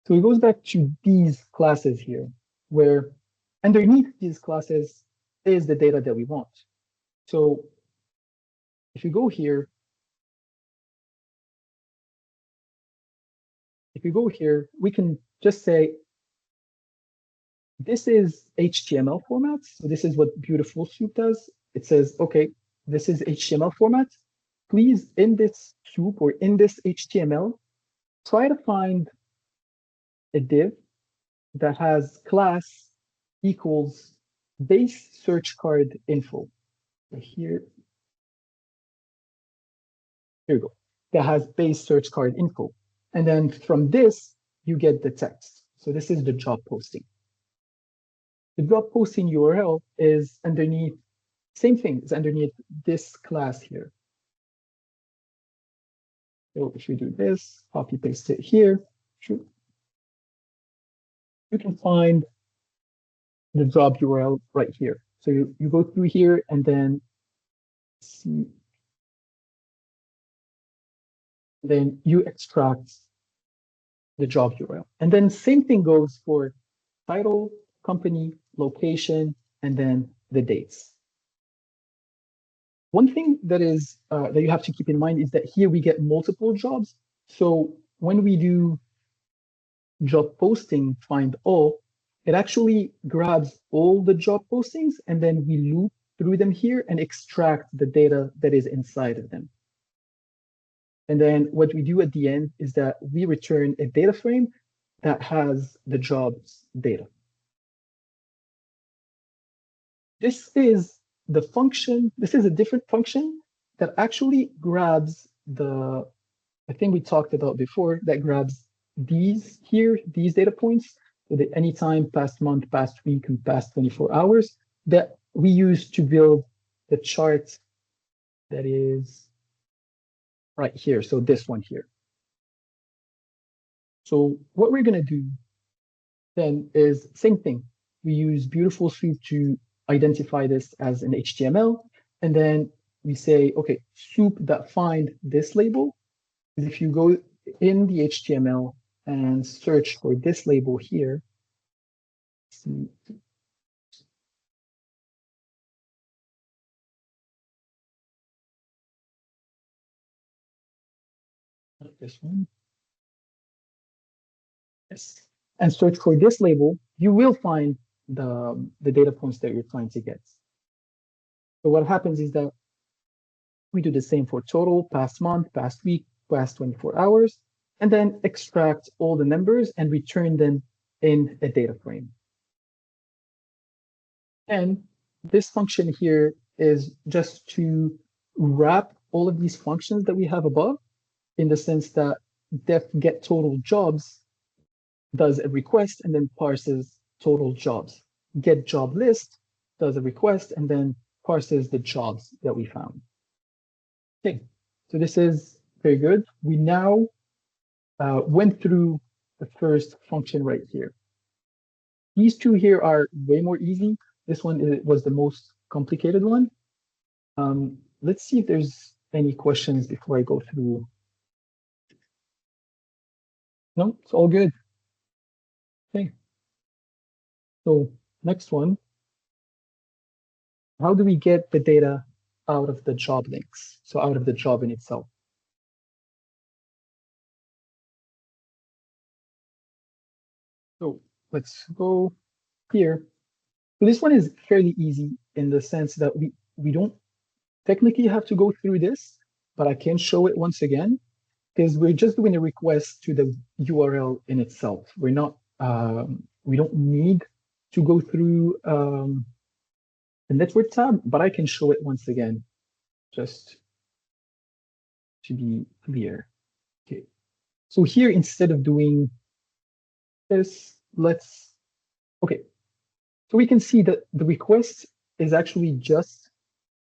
So it goes back to these classes here, where underneath these classes is the data that we want. So if you go here, we can just say, this is HTML format. So this is what Beautiful Soup does. It says, okay, this is HTML format. Please, in this soup or in this HTML, try to find a div that has class equals base search card info. Here you go. That has base search card info. And then from this, you get the text. So this is the job posting. The job posting URL is underneath, same thing, it's underneath this class here. So if you do this, copy paste it here, you can find the job URL right here. So you go through here and then see, then you extract the job URL. And then same thing goes for title, company, location, and then the dates. One thing that is that you have to keep in mind is that here we get multiple jobs. So when we do job posting find all, it actually grabs all the job postings and then we loop through them here and extract the data that is inside of them. And then what we do at the end is that we return a data frame that has the jobs data. This is the function, this is a different function that actually grabs the thing we talked about before, that grabs these here, these data points, so that anytime, past month, past week, and past 24 hours, that we use to build the chart that is right here. So this one here. So what we're going to do then is same thing. We use Beautiful Soup to identify this as an HTML. And then we say, okay, soup.find this label. If you go in the HTML and search for this label here, see, this one, yes, and search for this label, you will find the data points that you're trying to get. So what happens is that we do the same for total, past month, past week, past 24 hours, and then extract all the numbers and return them in a data frame. And this function here is just to wrap all of these functions that we have above, in the sense that def get total jobs does a request and then parses total jobs. Get job list does a request and then parses the jobs that we found. Okay, so this is very good. We now went through the first function right here. These two here are way more easy. This one was the most complicated one. Let's see if there's any questions before I go through. No, it's all good. Okay. So next one. How do we get the data out of the job links? So out of the job in itself. So let's go here. So this one is fairly easy in the sense that we don't technically have to go through this, but I can show it once again because we're just doing a request to the URL in itself. We're not, we don't need to go through the network tab, but I can show it once again, just to be clear. Okay. So here, instead of doing this, okay. So we can see that the request is actually just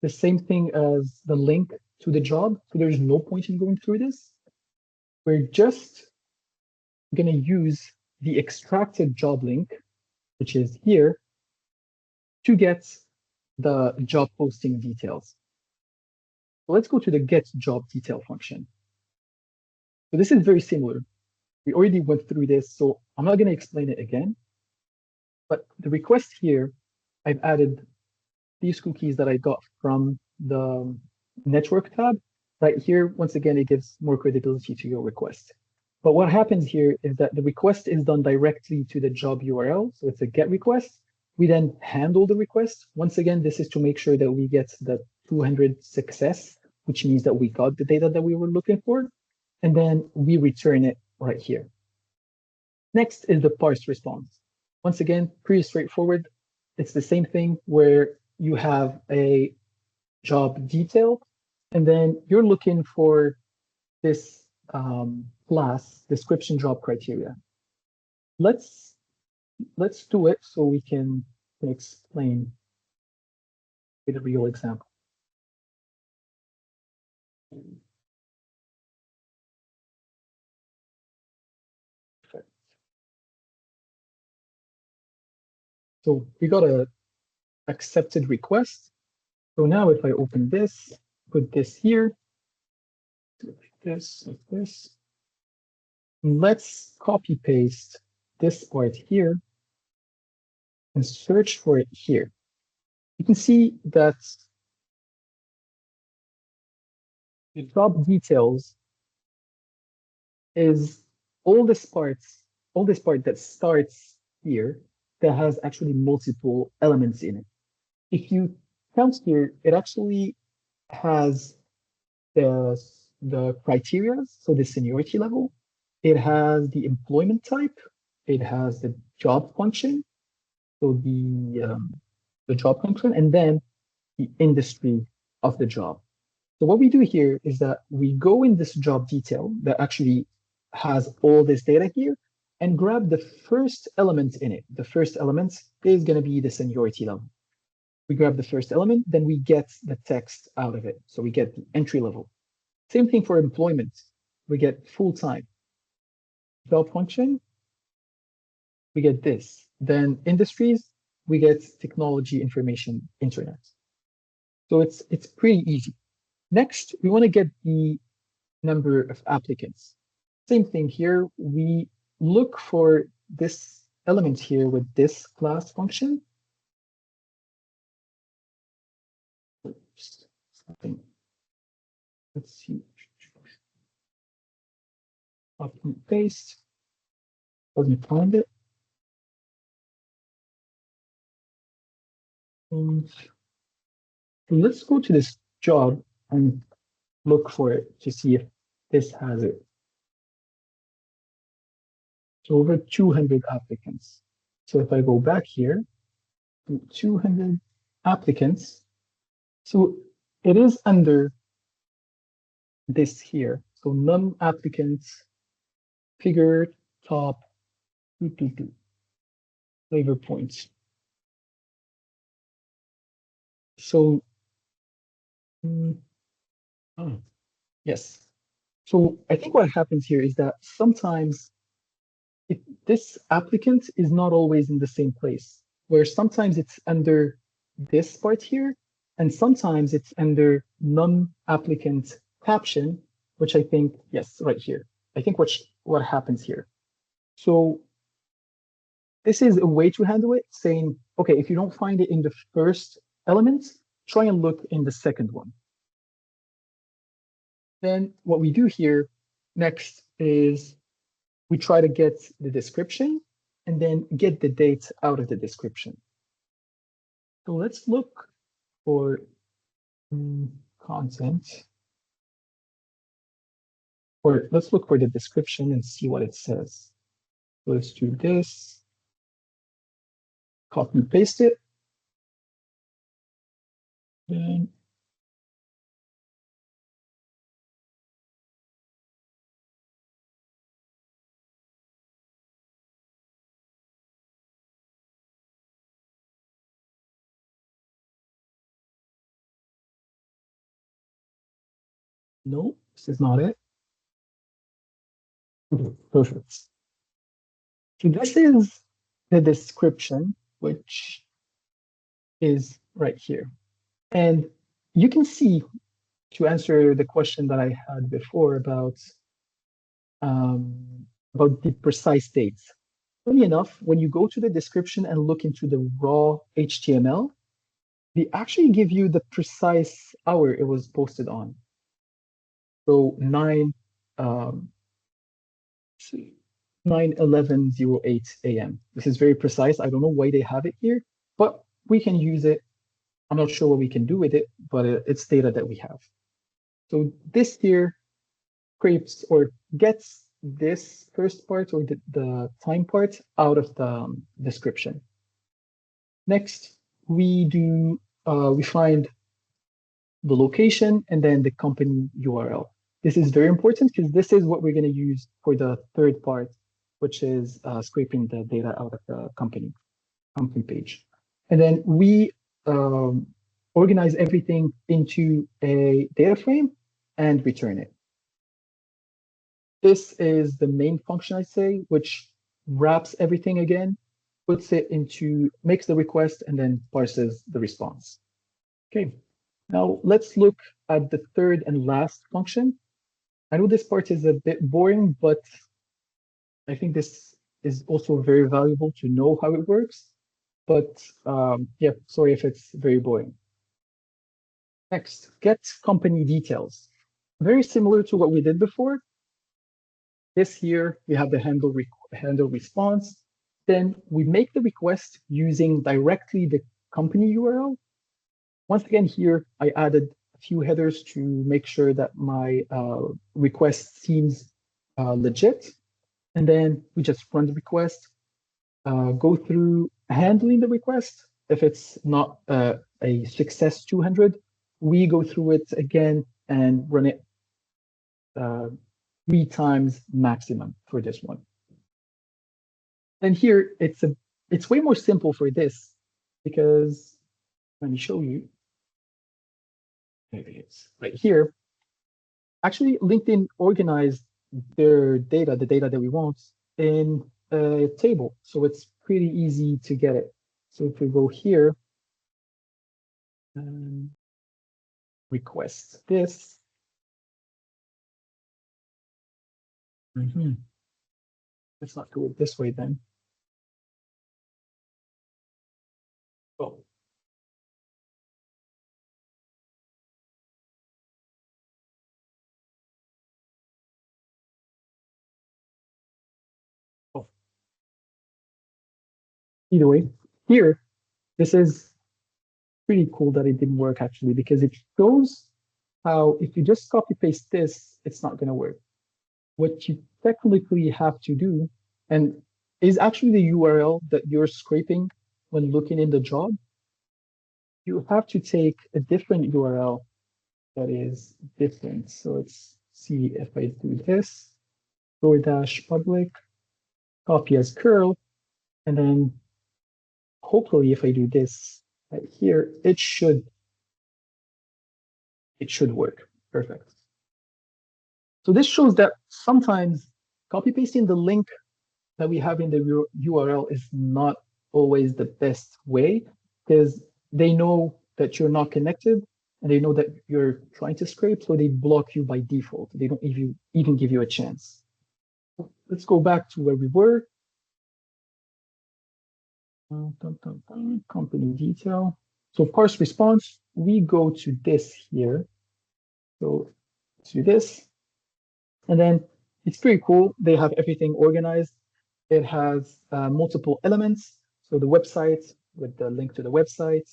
the same thing as the link to the job. So there's no point in going through this. We're just going to use the extracted job link, which is here, to get the job posting details. So let's go to the get job detail function. So this is very similar. We already went through this, so I'm not going to explain it again. But the request here, I've added these cookies that I got from the network tab. Right here, once again, it gives more credibility to your request. But what happens here is that the request is done directly to the job URL. So it's a GET request. We then handle the request. Once again, this is to make sure that we get the 200 success, which means that we got the data that we were looking for. And then we return it right here. Next is the parse response. Once again, pretty straightforward. It's the same thing where you have a job detail, and then you're looking for this class description job criteria. Let's do it so we can explain with a real example. So we got a accepted request. So now if I open this, put this here, like this. Let's copy paste this part here and search for it here. You can see that the job details is all this part that starts here that has actually multiple elements in it. If you count here, it actually has the criteria, so the seniority level. It has the employment type. It has the job function, so the job function, and then the industry of the job. So what we do here is that we go in this job detail that actually has all this data here and grab the first element in it. The first element is going to be the seniority level. We grab the first element, then we get the text out of it. So we get the entry level. Same thing for employment. We get full-time. Job function, we get this. Then industries, we get technology, information, internet. So it's pretty easy. Next, we want to get the number of applicants. Same thing here. We look for this element here with this class function. Something. Let's see. Copy and paste. Doesn't find it. And let's go to this job and look for it to see if this has it. So over 200 applicants. So if I go back here, 200 applicants. So it is under this here. So num applicants, figure top, flavor points. So, yes. So I think what happens here is that sometimes this applicant is not always in the same place, where sometimes it's under this part here, and sometimes it's under non-applicant caption, which I think, yes, right here. I think what happens here. So this is a way to handle it, saying, okay, if you don't find it in the first element, try and look in the second one. Then what we do here next is we try to get the description and then get the date out of the description. So let's look for content, or let's look for the description and see what it says. So let's do this. copy and paste it. Then no, this is not it. Okay, perfect. So this is the description, which is right here. And you can see, to answer the question that I had before about the precise dates. Funny enough, when you go to the description and look into the raw HTML, they actually give you the precise hour it was posted on. So 9:11:08 a.m. This is very precise. I don't know why they have it here, but we can use it. I'm not sure what we can do with it, but it's data that we have. So this here scrapes or gets this first part or the time part out of the description. Next, we find the location and then the company URL. This is very important because this is what we're going to use for the third part, which is scraping the data out of the company page. And then we organize everything into a data frame and return it. This is the main function, I say, which wraps everything again, makes the request, and then parses the response. Okay, now let's look at the third and last function. I know this part is a bit boring, but I think this is also very valuable to know how it works. But yeah, sorry if it's very boring. Next, get company details. Very similar to what we did before. This here, we have the handle response. Then we make the request using directly the company URL. Once again, here, I added a few headers to make sure that my request seems legit. And then we just run the request, go through handling the request. If it's not a success 200, we go through it again and run it 3 times maximum for this one. And here it's way more simple for this because let me show you. There it is, right here. Actually, LinkedIn organized their data, the data that we want, in a table. So it's pretty easy to get it. So if we go here and request this. Let's not do it this way then. Oh. Oh. Either way, here, this is pretty cool that it didn't work actually, because it shows how if you just copy paste this, it's not going to work. What you technically have to do, and is actually the URL that you're scraping when looking in the job, you have to take a different URL that is different. So let's see if I do this, DoorDash public, copy as curl, and then hopefully if I do this right here, it should work. Perfect. So this shows that sometimes copy pasting the link that we have in the URL is not always the best way, because they know that you're not connected and they know that you're trying to scrape, so they block you by default. They don't even give you a chance. Let's go back to where we were. Company detail. So parse response, we go to this here. So to this, and then it's pretty cool. They have everything organized. It has multiple elements. So the website with the link to the website,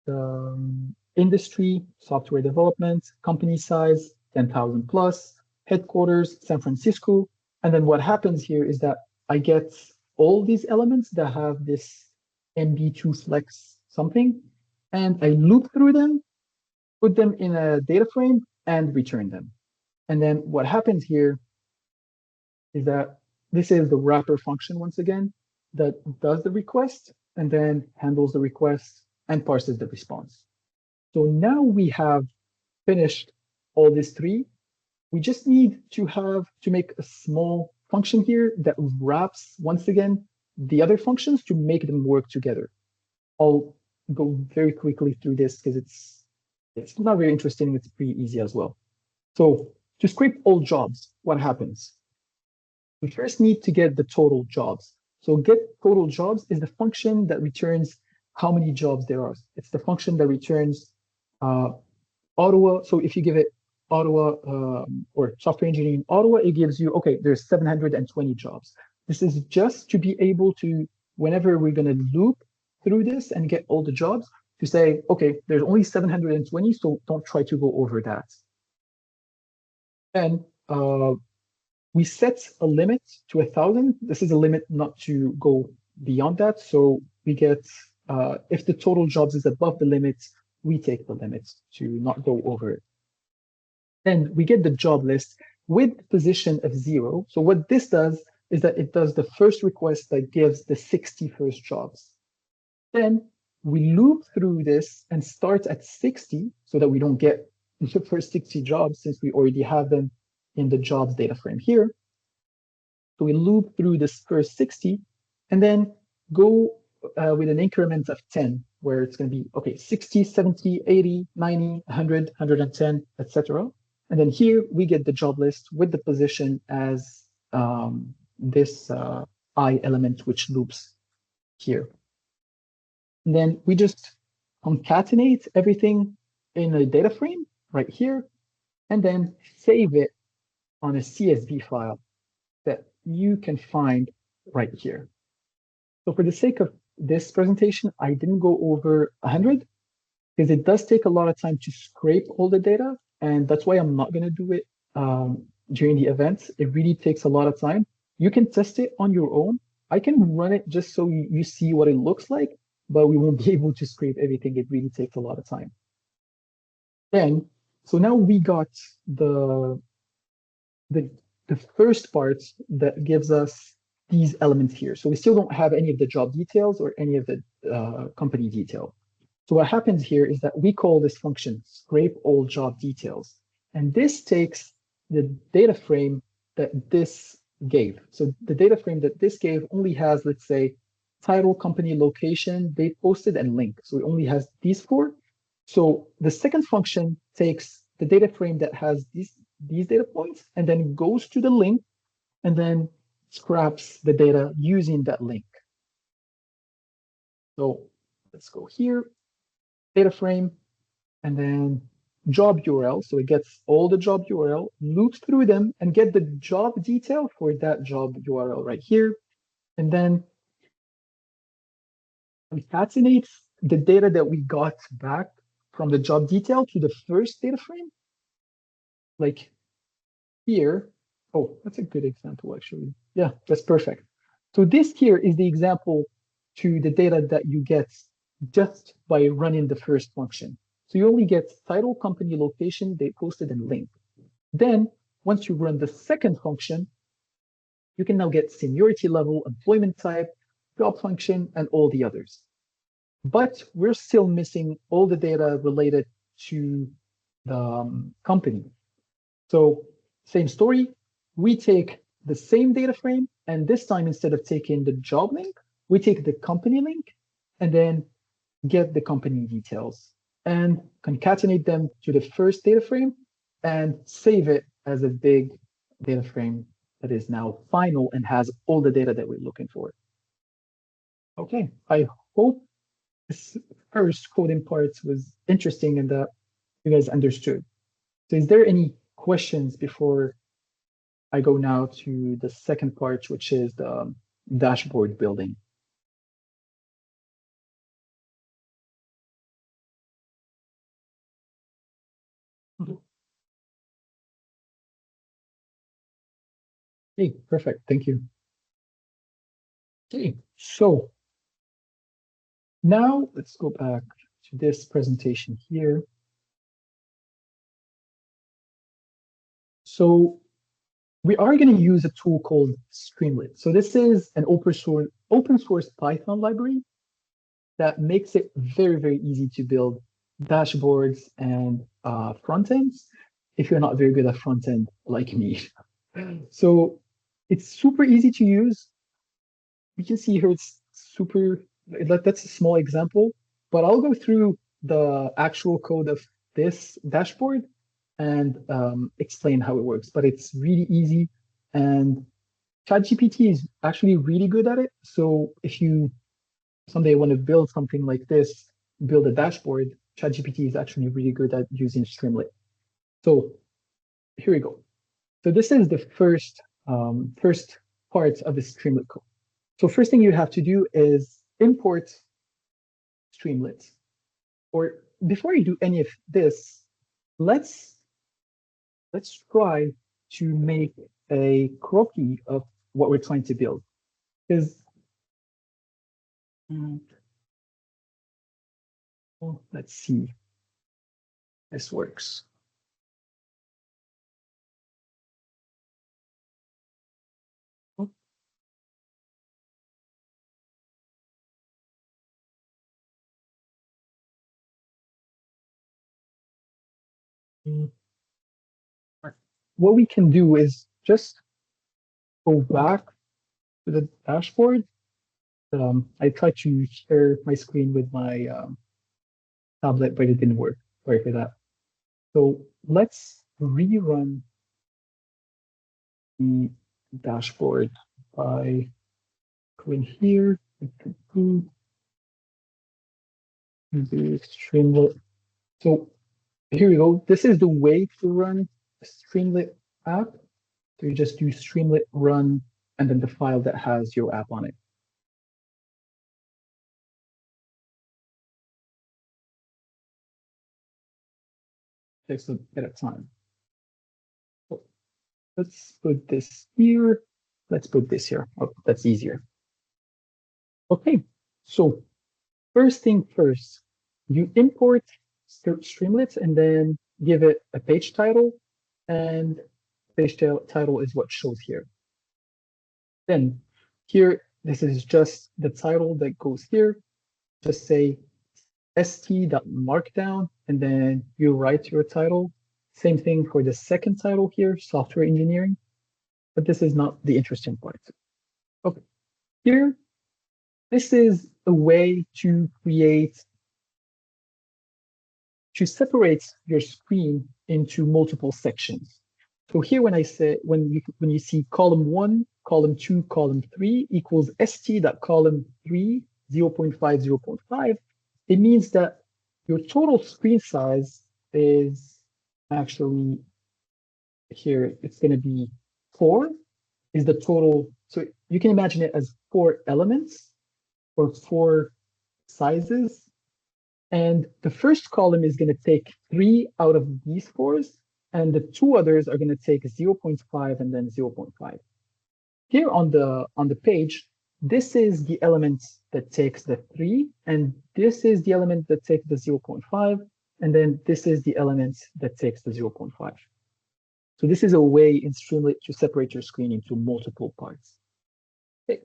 the industry, software development, company size, 10,000 plus, headquarters, San Francisco. And then what happens here is that I get all these elements that have this MB2 flex something, and I loop through them, put them in a data frame, and return them. And then what happens here is that this is the wrapper function once again that does the request and then handles the request and parses the response. So now we have finished all these three. We just need to make a small function here that wraps once again the other functions to make them work together. I'll go very quickly through this because it's not very interesting. It's pretty easy as well. So to scrape all jobs, what happens? We first need to get the total jobs. So get total jobs is the function that returns how many jobs there are. It's the function that returns Ottawa. So if you give it Ottawa or software engineering Ottawa, it gives you, okay, there's 720 jobs. This is just to be able to, whenever we're going to loop through this and get all the jobs, to say, okay, there's only 720, so don't try to go over that. And we set a limit to 1,000. This is a limit not to go beyond that. So we get, if the total jobs is above the limit, we take the limit to not go over it. Then we get the job list with position of 0. So what this does is that it does the first request that gives the 60 first jobs. Then we loop through this and start at 60 so that we don't get the first 60 jobs since we already have them in the jobs data frame here. So we loop through this first 60 and then go with an increment of 10, where it's going to be, okay, 60, 70, 80, 90, 100, 110, etc. And then here we get the job list with the position as this I element, which loops here. And then we just concatenate everything in a data frame right here, and then save it on a CSV file that you can find right here. So for the sake of this presentation, I didn't go over 100 because it does take a lot of time to scrape all the data. And that's why I'm not going to do it during the event. It really takes a lot of time. You can test it on your own. I can run it just so you see what it looks like, but we won't be able to scrape everything. It really takes a lot of time. Then, so now we got the first part that gives us these elements here. So we still don't have any of the job details or any of the company detail. So what happens here is that we call this function scrape all job details. And this takes the data frame that this gave. So the data frame that this gave only has, let's say, title, company, location, date posted, and link. So it only has these four. So the second function takes the data frame that has these data points and then goes to the link and then scraps the data using that link. So let's go here, data frame, and then job URL. So it gets all the job URL, loops through them, and get the job detail for that job URL right here. And then concatenates the data that we got back from the job detail to the first data frame. Like here, oh, that's a good example, actually. Yeah, that's perfect. So this here is the example to the data that you get just by running the first function. So you only get title, company, location, date posted, and link. Then once you run the second function, you can now get seniority level, employment type, job function, and all the others. But we're still missing all the data related to the company. So same story, we take the same data frame, and this time instead of taking the job link, we take the company link and then get the company details and concatenate them to the first data frame and save it as a big data frame that is now final and has all the data that we're looking for. Okay, I hope this first coding part was interesting and that you guys understood. So is there any questions before I go now to the second part, which is the dashboard building? Okay, perfect. Thank you. Okay, so Now let's go back to this presentation here. So we are going to use a tool called Streamlit. So this is an open source Python library that makes it very, very easy to build dashboards and front ends if you're not very good at front end like me. So it's super easy to use. You can see here it's super, that's a small example, but I'll go through the actual code of this dashboard and explain how it works. But it's really easy, and ChatGPT is actually really good at it. So if you someday want to build something like this, build a dashboard, ChatGPT is actually really good at using Streamlit. So here we go. So this is the first part of the Streamlit code. So first thing you have to do is import Streamlit. Or before you do any of this, let's try to make a croquis of what we're trying to build. Because well, let's see if this works. What we can do is just go back to the dashboard. I tried to share my screen with my tablet, but it didn't work. Sorry for that. So let's rerun the dashboard by going here, the Streamlit. So here we go. This is the way to run a Streamlit app. So you just do Streamlit run and then the file that has your app on it. Takes a bit of time. So let's put this here. Let's put this here. Oh, that's easier. Okay, so first thing first, you import Streamlit and then give it a page title, and page title is what shows here. Then here, this is just the title that goes here. Just say st.markdown, and then you write your title. Same thing for the second title here, software engineering, but this is not the interesting part. Okay, here, this is a way to separate your screen into multiple sections. So here, when I say when you see column 1, column 2, column 3 equals st.column 3 0.5 0.5, it means that your total screen size is actually here. It's going to be 4 is the total. So you can imagine it as 4 elements or 4 sizes. And the first column is going to take 3 out of these 4s, and the 2 others are going to take 0.5 and then 0.5. Here on the page, this is the element that takes the 3, and this is the element that takes the 0.5, and then this is the element that takes the 0.5. So this is a way in Streamlit to separate your screen into multiple parts. Okay.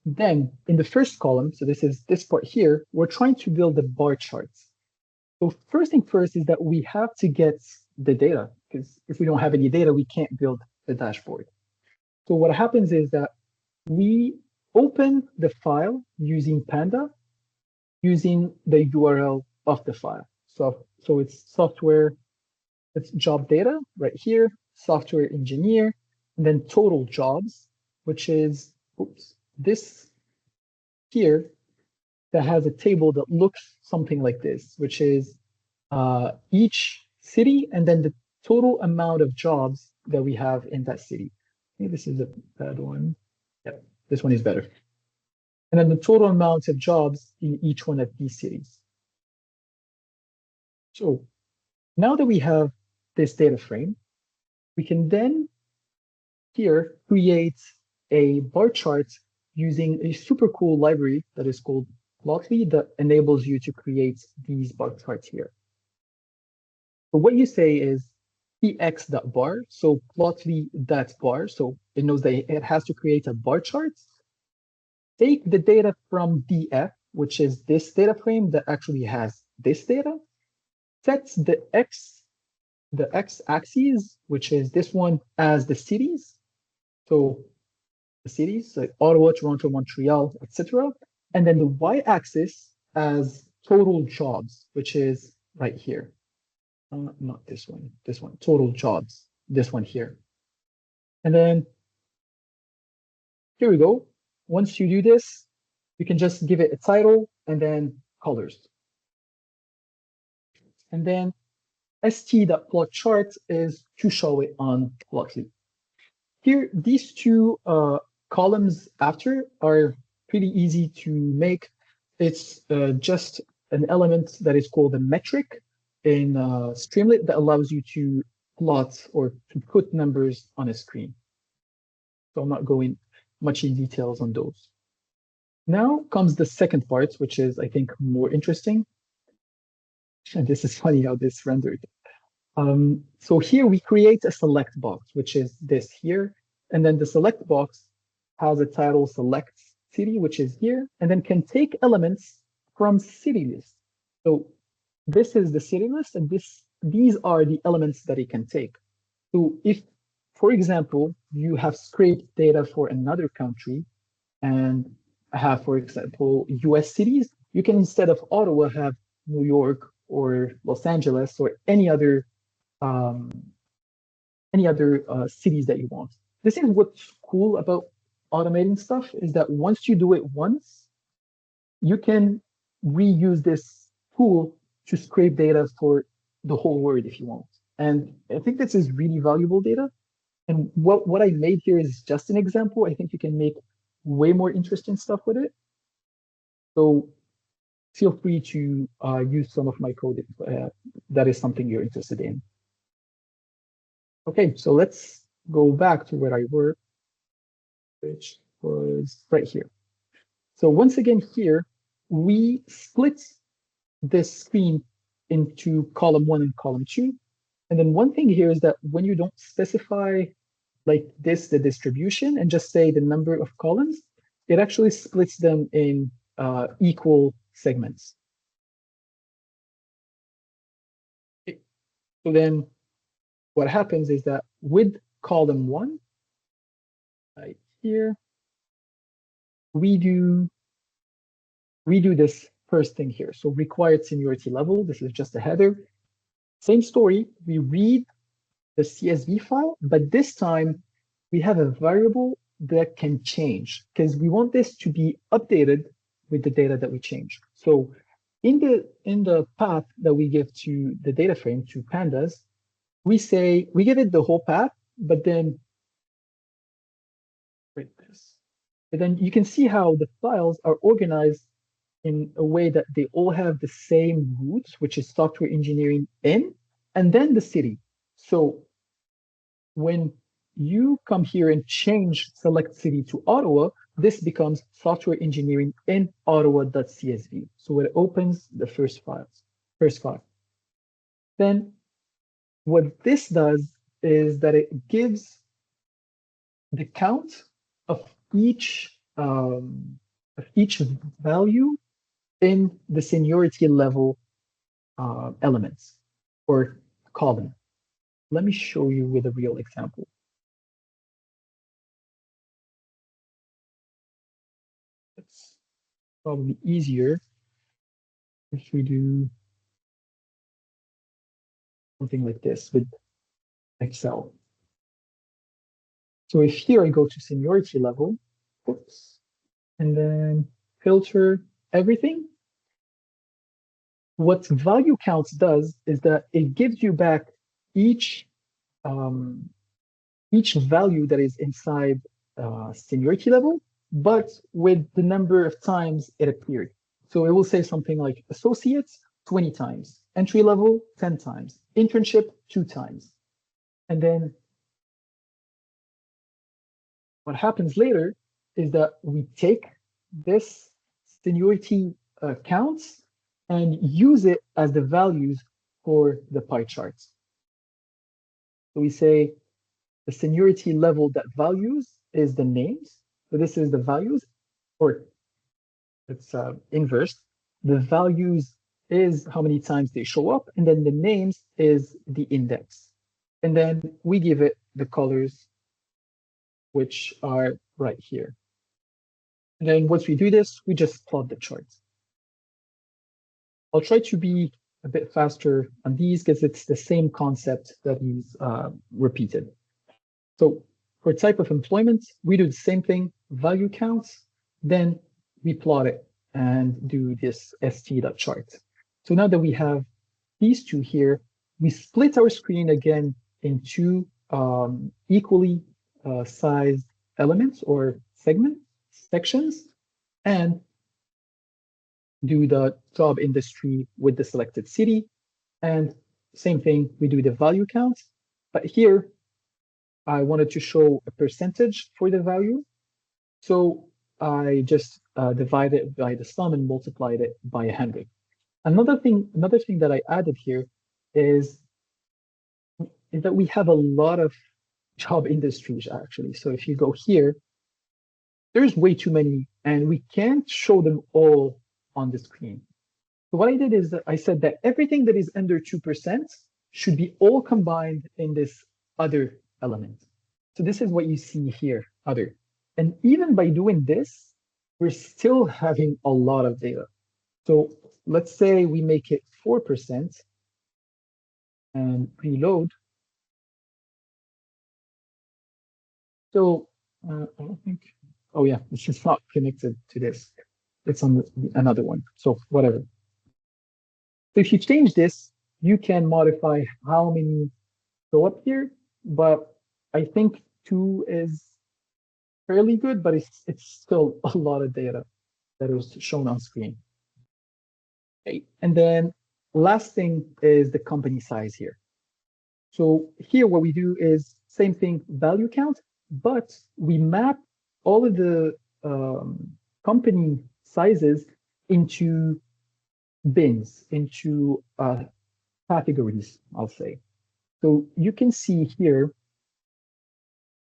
Then in the first column, so this is this part here, we're trying to build the bar charts. So first thing first is that we have to get the data, because if we don't have any data, we can't build the dashboard. So what happens is that we open the file using Panda, using the URL of the file. So it's software, it's job data right here, software engineer, and then total jobs, which is this here that has a table that looks something like this, which is each city and then the total amount of jobs that we have in that city. Maybe this is a bad one. Yep, this one is better. And then the total amount of jobs in each one of these cities. So now that we have this data frame, we can then here create a bar chart using a super cool library that is called Plotly that enables you to create these bar charts here. But what you say is px.bar, so plotly.bar, so it knows that it has to create a bar chart. Take the data from df, which is this data frame that actually has this data, sets the x-axis, which is this one, as the cities. So the cities like Ottawa, Toronto, Montreal, etc. And then the y-axis as total jobs, which is right here. Not this one, total jobs, this one here. And then here we go. Once you do this, you can just give it a title and then colors. And then st.plotChart is to show it on Plotly. Here, these two columns after are pretty easy to make. It's just an element that is called a metric in Streamlit that allows you to plot or to put numbers on a screen. So I'm not going much in details on those. Now comes the second part, which is, I think, more interesting. And this is funny how this rendered. So here we create a select box, which is this here. And then the select box has a title select city, which is here, and then can take elements from city list. So this is the city list, and these are the elements that it can take. So if, for example, you have scraped data for another country and have, for example, US cities, you can, instead of Ottawa, have New York or Los Angeles or any other cities that you want. This is what's cool about automating stuff, is that once you do it once, you can reuse this tool to scrape data for the whole world if you want. And I think this is really valuable data. And what I made here is just an example. I think you can make way more interesting stuff with it. So feel free to use some of my code if that is something you're interested in. Okay, so let's go back to where I were, which was right here. So once again here, we split this screen into column 1 and column 2. And then one thing here is that when you don't specify like this, the distribution, and just say the number of columns, it actually splits them in equal segments. So then what happens is that with column 1, right here, we do this first thing here. So required seniority level, this is just a header. Same story, we read the CSV file, but this time we have a variable that can change because we want this to be updated with the data that we change. So in the path that we give to the data frame, to pandas, we give it the whole path, but then you can see how the files are organized in a way that they all have the same roots, which is software engineering in, and then the city. So when you come here and change select city to Ottawa, this becomes software engineering in Ottawa.csv. So it opens the first file. Then what this does is that it gives the count of each value in the seniority level elements or column. Let me show you with a real example. It's probably easier if we do something like this with Excel. So if here I go to seniority level, oops, and then filter everything, what value counts does is that it gives you back each value that is inside seniority level, but with the number of times it appeared. So it will say something like associates 20 times, entry level 10 times, internship 2 times. And then what happens later is that we take this seniority counts and use it as the values for the pie charts. So we say the seniority level that values is the names. So this is the values, or it's inverse. The values is how many times they show up, and then the names is the index. And then we give it the colors, which are right here. And then once we do this, we just plot the charts. I'll try to be a bit faster on these because it's the same concept that is repeated. So for type of employment, we do the same thing, value counts, then we plot it and do this st.chart. So now that we have these two here, we split our screen again into equally sized elements or sections, and do the job industry with the selected city. And same thing, we do the value count. But here, I wanted to show a percentage for the value. So I just divided it by the sum and multiplied it by 100. Another thing that I added here is that we have a lot of job industries actually. So if you go here, there's way too many, and we can't show them all on the screen. So what I did is that I said that everything that is under 2% should be all combined in this other element. So this is what you see here, other. And even by doing this, we're still having a lot of data. So let's say we make it 4% and reload. So I don't think, oh yeah, this is not connected to this. It's on another one, so whatever. So if you change this, you can modify how many go up here, but I think 2 is fairly good, but it's still a lot of data that is shown on screen. Okay, and then last thing is the company size here. So here what we do is same thing, value count, but we map all of the company sizes into bins, into categories, I'll say. So you can see here,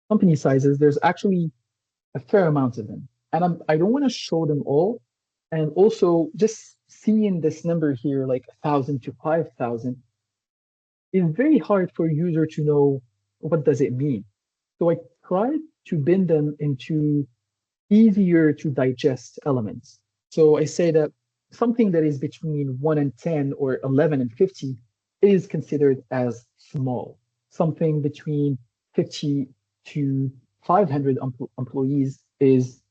company sizes, there's actually a fair amount of them. And I don't want to show them all. And also just seeing this number here, like 1,000 to 5,000, is very hard for a user to know what does it mean. So I tried to bin them into easier to digest elements. So I say that something that is between 1 and 10 or 11 and 50 is considered as small. Something between 50 to 500 employees is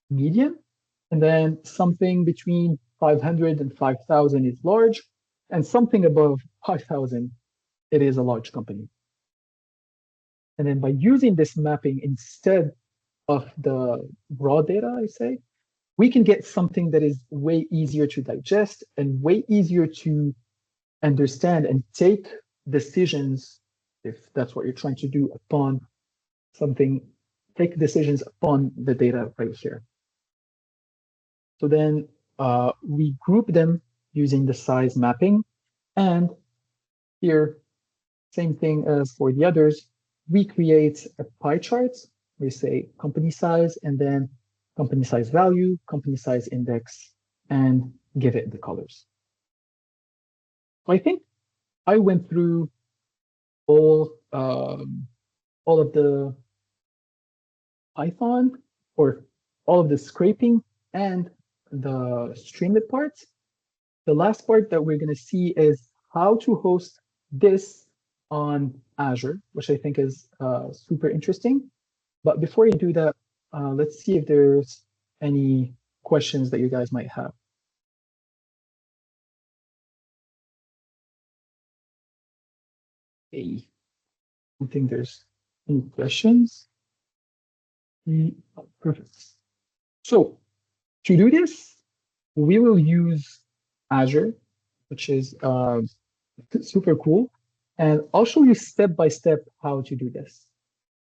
medium. And then something between 500 and 5,000 is large. And something above 5,000, it is a large company. And then by using this mapping instead of the raw data, I say, we can get something that is way easier to digest and way easier to understand and take decisions, if that's what you're trying to do upon something, take decisions upon the data right here. So then we group them using the size mapping. And here, same thing as for the others, we create a pie chart. We say company size and then company size value, company size index, and give it the colors. So I think I went through all of the Python, or all of the scraping and the Streamlit parts. The last part that we're going to see is how to host this on Azure, which I think is super interesting. But before you do that, let's see if there's any questions that you guys might have. Okay. I don't think there's any questions. Perfect. So to do this, we will use Azure, which is super cool. And I'll show you step by step how to do this.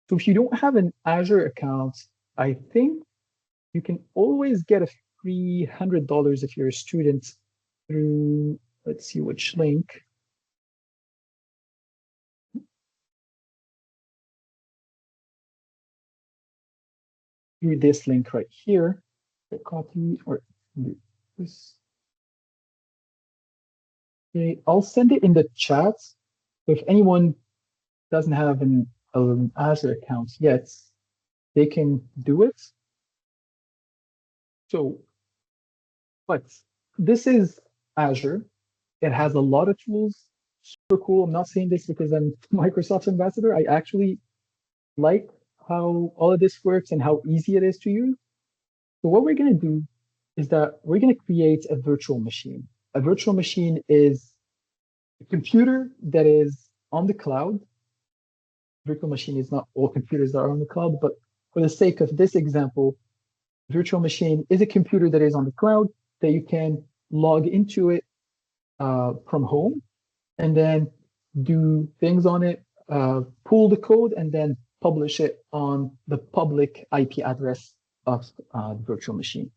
So if you don't have an Azure account, I think you can always get a $300 if you're a student through, let's see which link. Through this link right here, copy or this. Okay, I'll send it in the chat. So if anyone doesn't have an Azure account yet, they can do it. So, but this is Azure. It has a lot of tools, super cool. I'm not saying this because I'm Microsoft ambassador. I actually like how all of this works and how easy it is to use. So what we're going to do is that we're going to create a virtual machine. A virtual machine is a computer that is on the cloud. Virtual machine is not all computers that are on the cloud, but for the sake of this example, virtual machine is a computer that is on the cloud that you can log into it from home and then do things on it, pull the code, and then publish it on the public IP address of the virtual machine.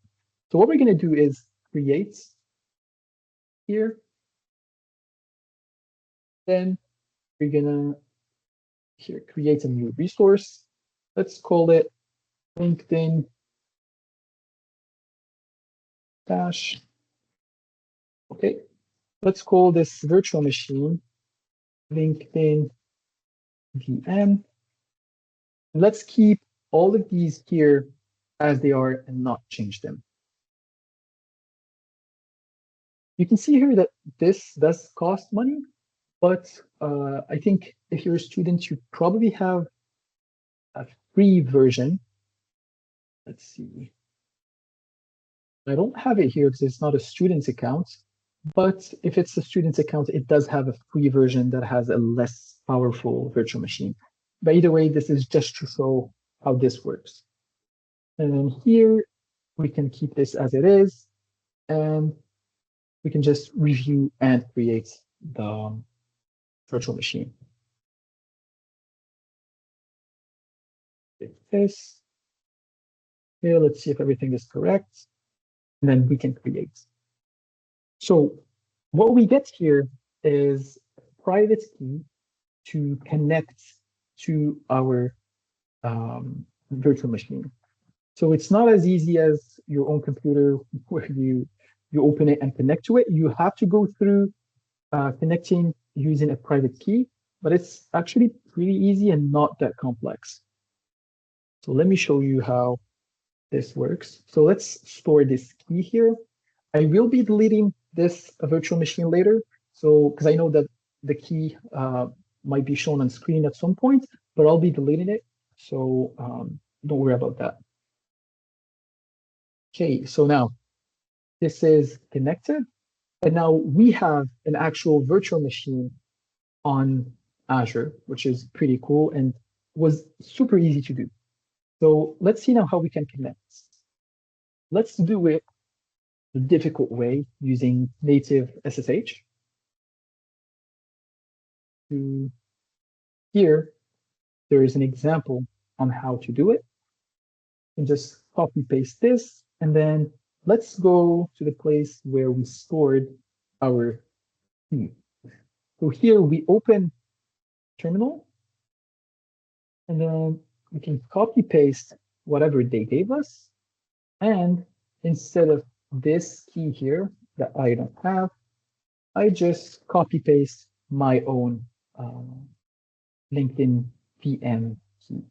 So what we're going to do is create here. Then we're going to here create a new resource. Let's call it LinkedIn dash. Okay, let's call this virtual machine LinkedIn VM. Let's keep all of these here as they are and not change them. You can see here that this does cost money, but I think if you're a student, you probably have a free version. Let's see. I don't have it here because it's not a student's account, but if it's a student's account, it does have a free version that has a less powerful virtual machine. But either way, this is just to show how this works. And then here, we can keep this as it is, and we can just review and create the virtual machine. Like this. Here, let's see if everything is correct. And then we can create. So what we get here is a private key to connect to our virtual machine. So it's not as easy as your own computer where you open it and connect to it. You have to go through connecting using a private key, but it's actually pretty easy and not that complex. So let me show you how this works. So let's store this key here. I will be deleting this virtual machine later. So because I know that the key might be shown on screen at some point, but I'll be deleting it. So don't worry about that. Okay, so now this is connected. And now we have an actual virtual machine on Azure, which is pretty cool and was super easy to do. So let's see now how we can connect. Let's do it the difficult way using native SSH. Here, there is an example on how to do it. And just copy paste this, and then let's go to the place where we stored our key. So here we open terminal, and then we can copy paste whatever they gave us. And instead of this key here that I don't have, I just copy paste my own LinkedIn VM key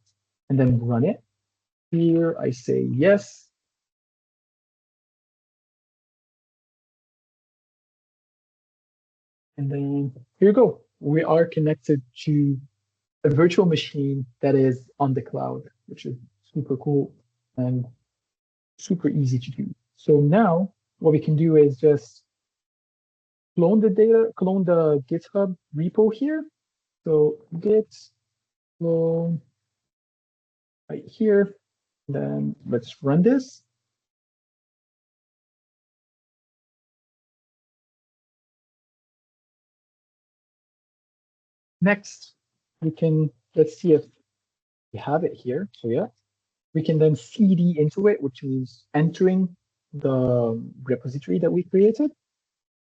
and then run it. Here I say yes. And then here you go. We are connected to a virtual machine that is on the cloud, which is super cool and super easy to do. So now what we can do is just clone the data, clone the GitHub repo here. So git clone right here. Then let's run this. Next, we can, let's see if we have it here. So yeah, we can then CD into it, which means entering the repository that we created.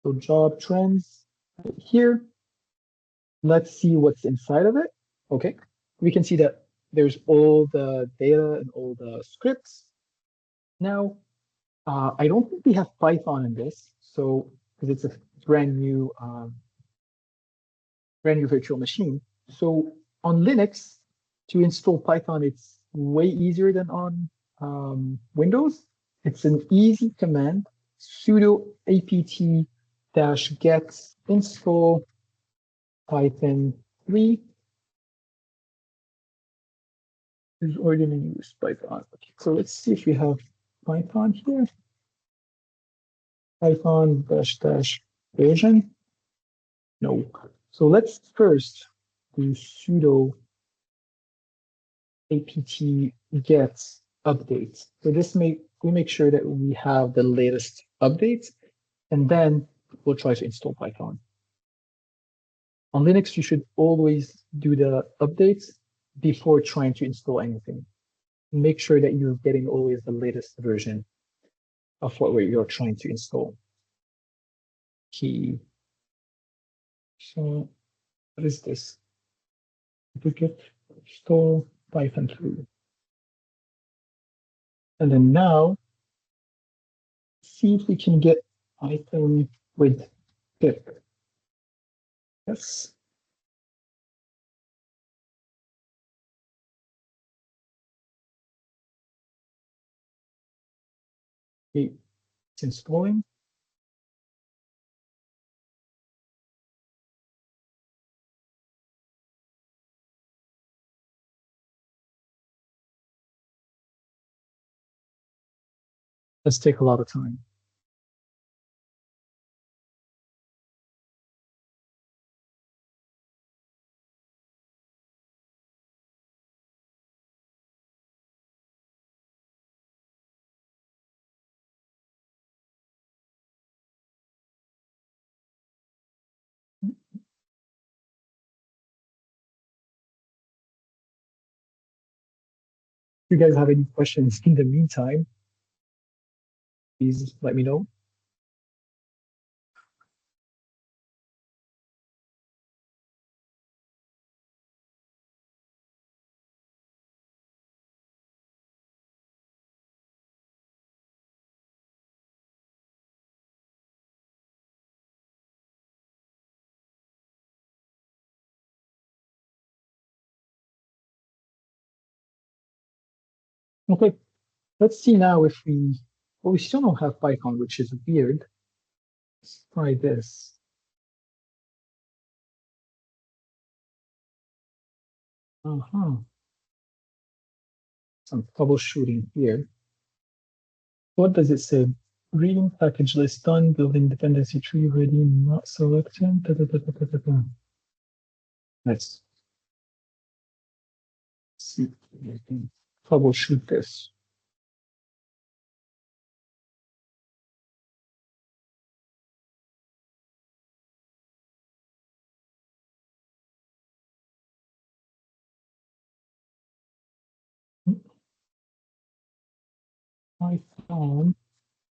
So job trends right here. Let's see what's inside of it. Okay, we can see that there's all the data and all the scripts. Now, I don't think we have Python in this, so because it's a brand new virtual machine. So on Linux, to install Python, it's way easier than on Windows. It's an easy command, sudo apt-get install Python 3 is already going to use Python. Okay, so let's see if we have Python here. Python dash version. No. So let's first do sudo apt-get updates. So we make sure that we have the latest updates, and then we'll try to install Python. On Linux, you should always do the updates before trying to install anything. Make sure that you're getting always the latest version of what you're trying to install. Key. So what is this? Duplicate install Python 3. And then now, see if we can get Python with pip. Yes. Okay, it's installing. Let's take a lot of time. If you guys have any questions in the meantime, please let me know. Okay, let's see now if well, we still don't have Python, which is weird. Let's try this. Uh-huh. Some troubleshooting here. What does it say? Reading package list done, building dependency tree ready, not selected. Let's see if we can troubleshoot this. Python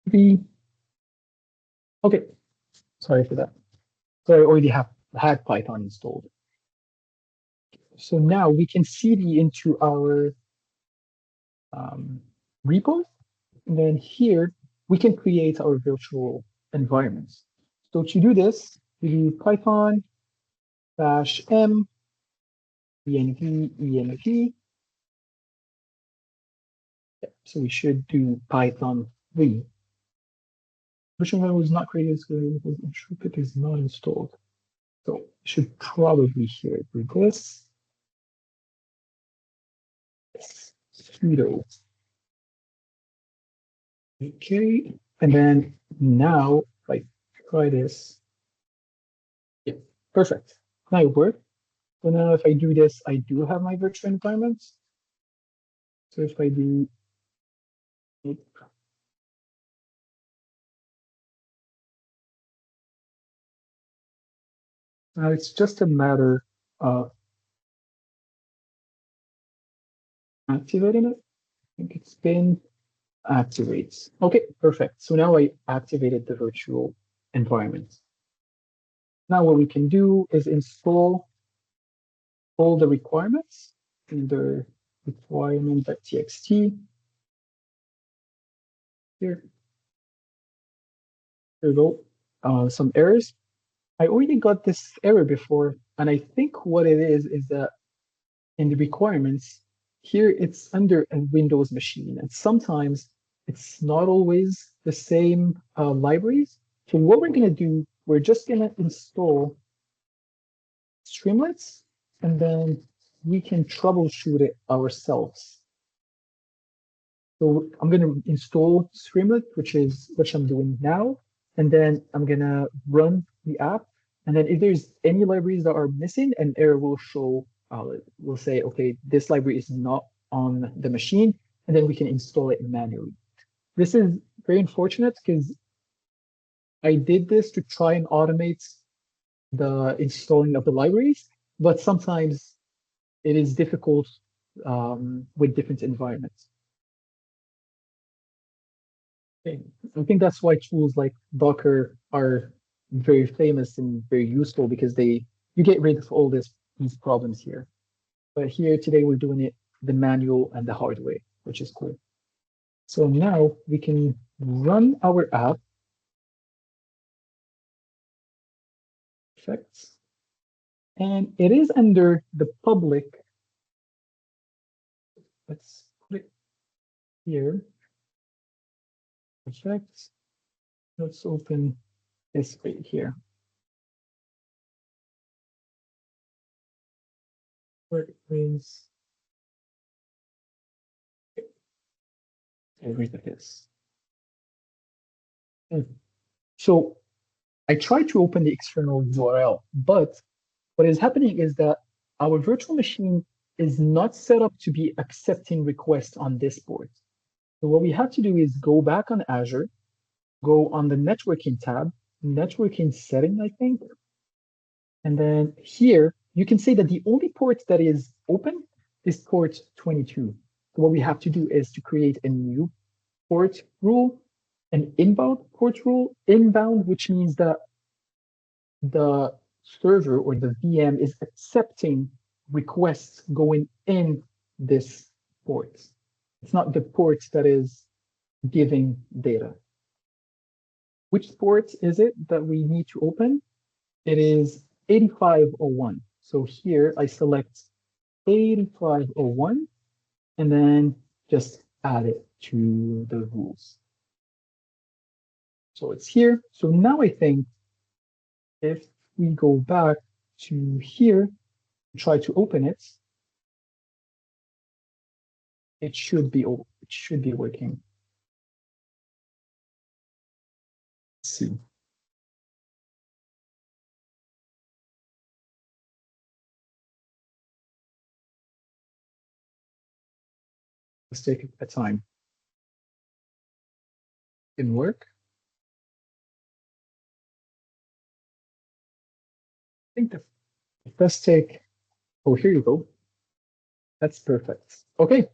3. Okay, sorry for that. So I already had Python installed. So now we can cd into our repo. And then here we can create our virtual environments. So to do this, we do Python -m env. So we should do Python 3. Virtual environment was not created because Intrepid is not installed. So it should probably here do this. Sudo. Okay, and then now if I try this, yeah, perfect. Now it worked. So now if I do this, I do have my virtual environment. So if I do, now it's just a matter of activating it. I think it's been activates. Okay, perfect. So now I activated the virtual environment. Now what we can do is install all the requirements in the requirement.txt. Here, there we go. Some errors. I already got this error before, and I think what it is that in the requirements, here it's under a Windows machine, and sometimes it's not always the same libraries. So what we're going to do, we're just going to install Streamlets, and then we can troubleshoot it ourselves. So I'm going to install Streamlit, which I'm doing now, and then I'm going to run the app. And then if there's any libraries that are missing, an error will show, will say, okay, this library is not on the machine, and then we can install it manually. This is very unfortunate because I did this to try and automate the installing of the libraries, but sometimes it is difficult with different environments. Okay. I think that's why tools like Docker are very famous and very useful because you get rid of all these problems here. But here today we're doing it the manual and the hard way, which is cool. So now we can run our app. Perfect. And it is under the public. Let's put it here. Perfect. Let's open this right here. Where is get rid of this? So I tried to open the external URL, but what is happening is that our virtual machine is not set up to be accepting requests on this port. So what we have to do is go back on Azure, go on the networking tab, networking setting, I think. And then here you can say that the only port that is open is port 22. So what we have to do is to create a new port rule, an inbound port rule, inbound, which means that the server or the VM is accepting requests going in this port. It's not the port that is giving data. Which port is it that we need to open? It is 8501. So here I select 8501 and then just add it to the rules. So it's here. So now I think if we go back to here, try to open it, it should be working. Let's see. Let's take a time. Didn't work. I think let's take, oh, here you go. That's perfect. Okay,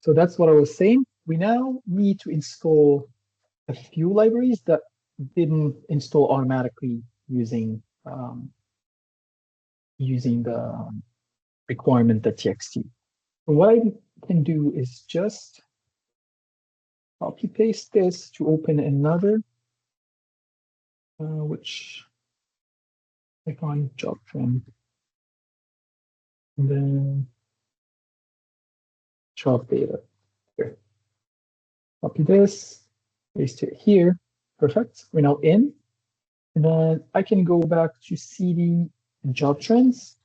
so that's what I was saying. We now need to install a few libraries that didn't install automatically using using the requirement.txt. And what I can do is just copy paste this to open another, which click on job from, and then job data here. Copy this, paste it here. Perfect. We're now in. And then I can go back to CD job trends,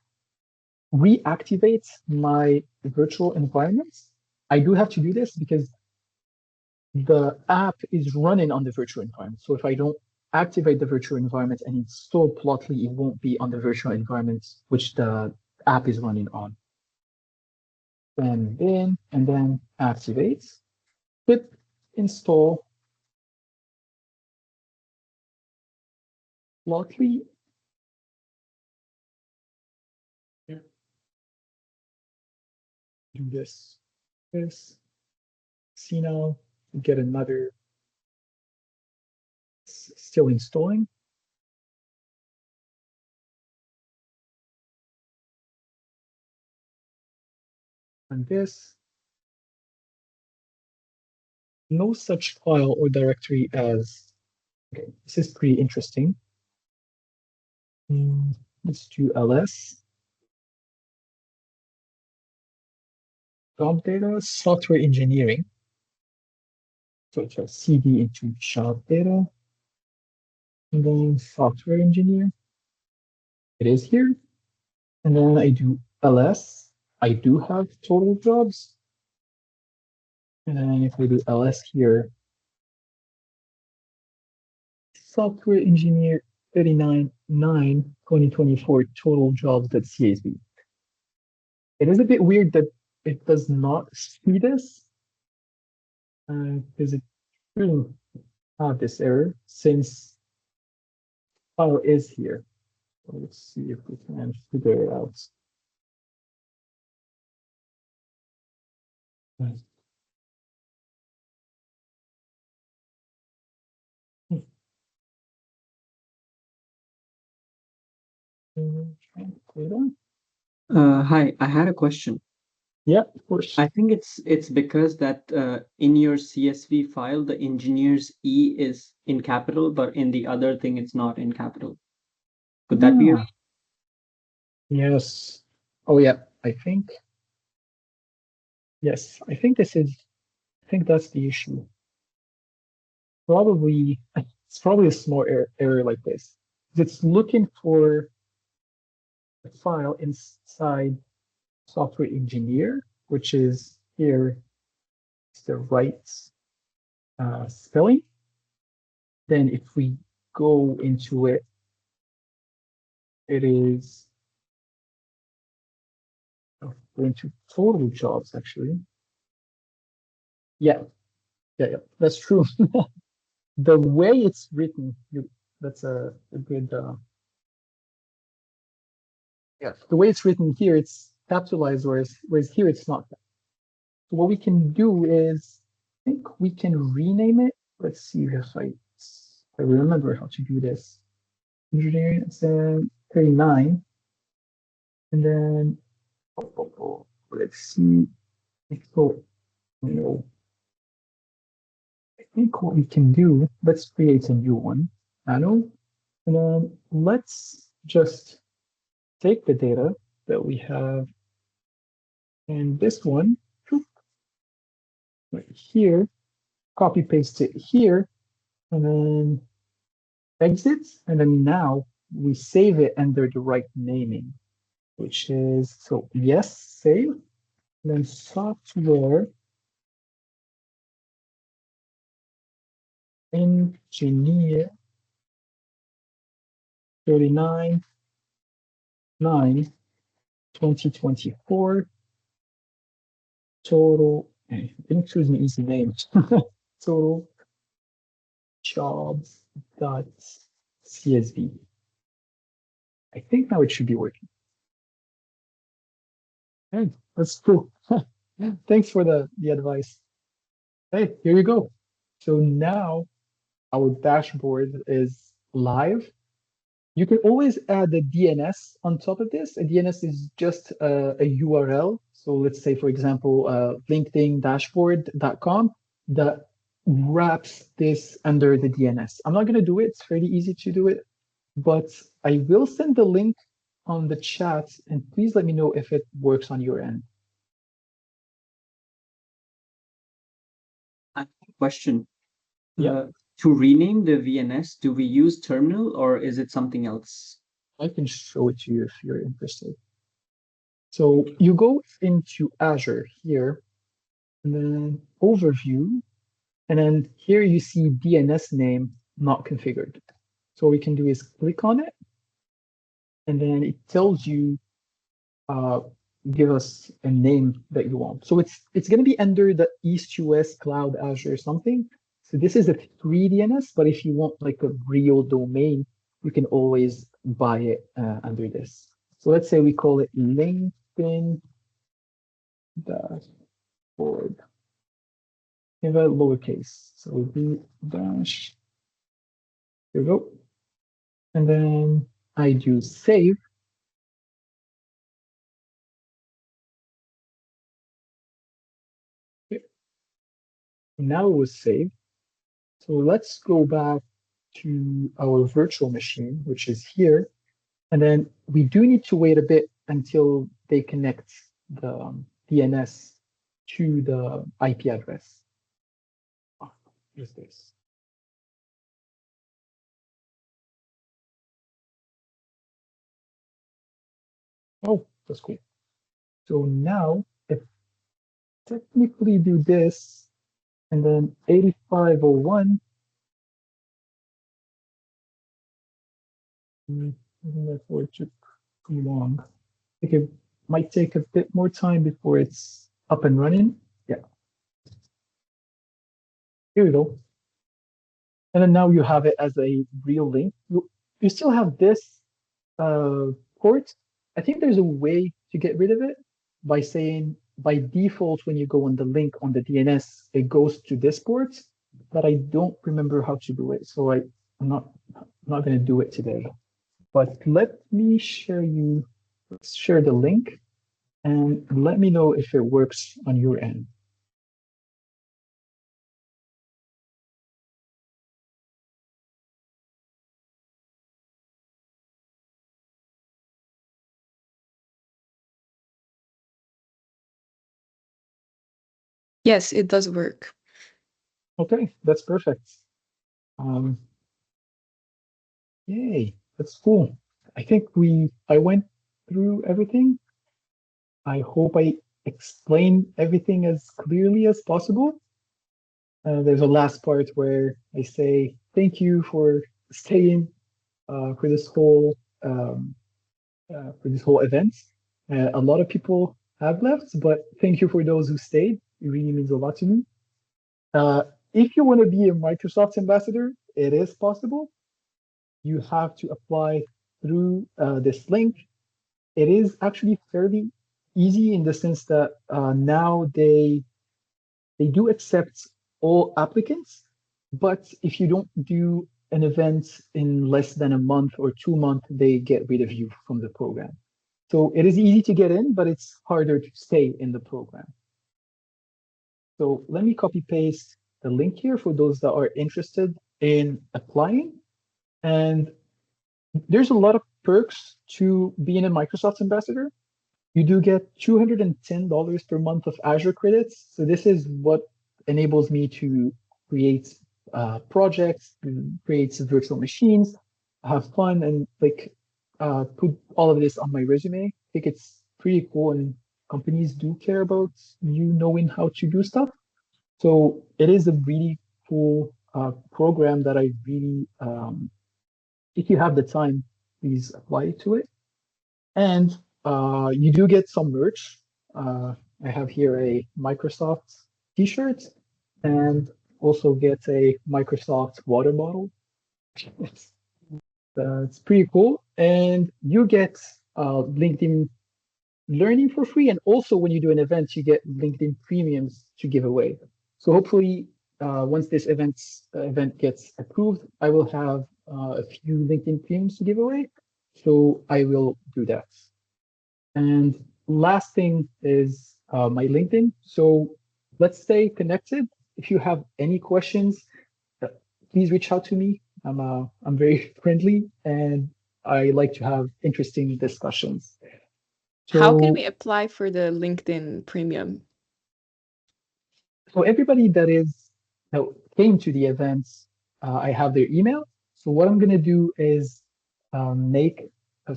reactivate my virtual environments. I do have to do this because the app is running on the virtual environment. So if I don't activate the virtual environment and install Plotly, it won't be on the virtual environment which the app is running on. Then bin, and then activate, hit install Plotly. Here. Do this, see now, get another still installing. And this, no such file or directory as, okay, this is pretty interesting. Let's do ls. Job data, software engineering. So it's a cd into job data. And then software engineer. It is here. And then I do ls. I do have total jobs. And then if I do ls here, software engineer 39/9/2024 total jobs.csv. It is a bit weird that it does not see this because it shouldn't have this error since file is here. So let's see if we can figure it out. Hi, I had a question. Yeah, of course. I think it's because that in your CSV file, the engineer's E is in capital, but in the other thing, it's not in capital. Could that be right? Yes. Oh yeah, I think. Yes, I think this is. I think that's the issue. Probably, it's probably a small error like this. It's looking for a file inside software engineer, which is here, it's the right spelling. Then if we go into it, it is going to total jobs actually. Yeah, that's true. The way it's written, that's a good. Yeah, the way it's written here, it's capitalized, whereas here it's not. So what we can do is, I think we can rename it. Let's see if I remember how to do this. Engineering, it's 39. And then, let's see. So, no. I think what we can do, let's create a new one. Nano. And then let's just take the data that we have in this one, right here, copy paste it here, and then exit. And then now we save it under the right naming, which is, so yes, save, and then software engineer 39/9/2024 total. I didn't choose an easy name. Total jobs.csv. I think now it should be working. Hey, that's cool. Thanks for the advice. Hey, here you go. So now our dashboard is live. You can always add a DNS on top of this. A DNS is just a URL. So let's say, for example, linkedindashboard.com that wraps this under the DNS. I'm not going to do it. It's fairly easy to do it, but I will send the link on the chat, and please let me know if it works on your end. I have a question. Yeah. To rename the VNS, do we use terminal or is it something else? I can show it to you if you're interested. So you go into Azure here, and then overview, and then here you see DNS name not configured. So what we can do is click on it, and then it tells you, give us a name that you want. So it's going to be under the East-US Cloud Azure something. So this is a free DNS, but if you want like a real domain, you can always buy it under this. So let's say we call it LinkedIn dashboard. give a lowercase. So B dash. Here we go. And then I do save. Okay. Now it was saved. So let's go back to our virtual machine, which is here. And then we do need to wait a bit until they connect the DNS to the IP address. Oh, here's this. Oh, that's cool. So now if technically do this and then 8501, therefore it took too long. I think it might take a bit more time before it's up and running. Yeah. Here we go. And then now you have it as a real link. You still have this port. I think there's a way to get rid of it by saying by default, when you go on the link on the DNS, it goes to this port, but I don't remember how to do it. So I'm not going to do it today. But let me let's share the link and let me know if it works on your end. Yes, it does work. Okay, that's perfect. Yay, that's cool. I think I went through everything. I hope I explained everything as clearly as possible. There's a last part where I say thank you for staying for this whole event. A lot of people have left, but thank you for those who stayed. It really means a lot to me. Uh, if you want to be a Microsoft ambassador, it is possible. You have to apply through this link. It is actually fairly easy in the sense that now they do accept all applicants, but if you don't do an event in less than a month or 2 months, they get rid of you from the program. So it is easy to get in, but it's harder to stay in the program. So let me copy paste the link here for those that are interested in applying. And there's a lot of perks to being a Microsoft ambassador. You do get $210 per month of Azure credits. So this is what enables me to create projects, to create virtual machines, have fun, and put all of this on my resume. I think it's pretty cool, and companies do care about you knowing how to do stuff. So it is a really cool program that I really, if you have the time, please apply to it. And you do get some merch. I have here a Microsoft t-shirt and also get a Microsoft water bottle. It's pretty cool. And you get LinkedIn Learning for free. And also when you do an event, you get LinkedIn premiums to give away. So hopefully once this event gets approved, I will have a few LinkedIn premiums to give away. So I will do that. And last thing is my LinkedIn. So let's stay connected. If you have any questions, please reach out to me. I'm very friendly and I like to have interesting discussions. How can So, we apply for the LinkedIn Premium? so everybody that came to the events, I have their email. So what I'm gonna do is make a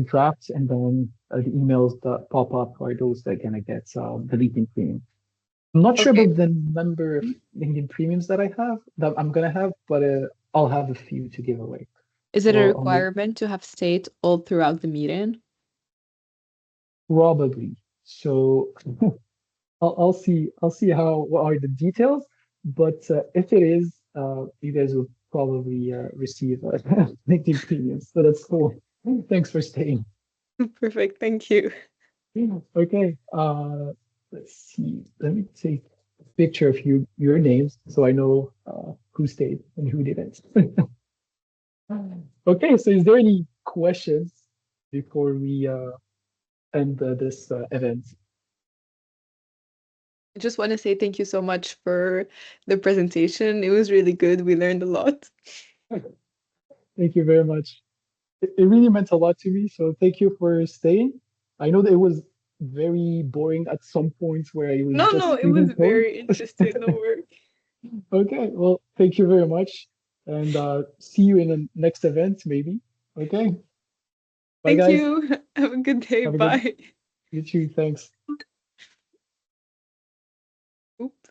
draft, and then the emails that pop up are those that are gonna get the LinkedIn Premium. I'm not sure Okay. about the number of LinkedIn Premiums that I'm gonna have, but I'll have a few to give away. Is it a So requirement to have stayed all throughout the meeting? probably. So I'll see what are the details, but if it is, you guys will probably receive LinkedIn Premiums. So that's cool. Thanks for staying. Perfect, thank you. Okay, let's see. Let me take a picture of your names so I know who stayed and who didn't. Okay, so is there any questions before we end this event? I just want to say thank you so much for the presentation. It was really good. We learned a lot. Thank you very much. It really meant a lot to me, so thank you for staying. I know that it was very boring at some points where I was No, just no, it reading was code. very interesting, the work. Okay, well, thank you very much, and see you in the next event, maybe. Okay, bye, Thank guys. you. Have a good day. Have a good, Bye. you too. Thanks. Oops.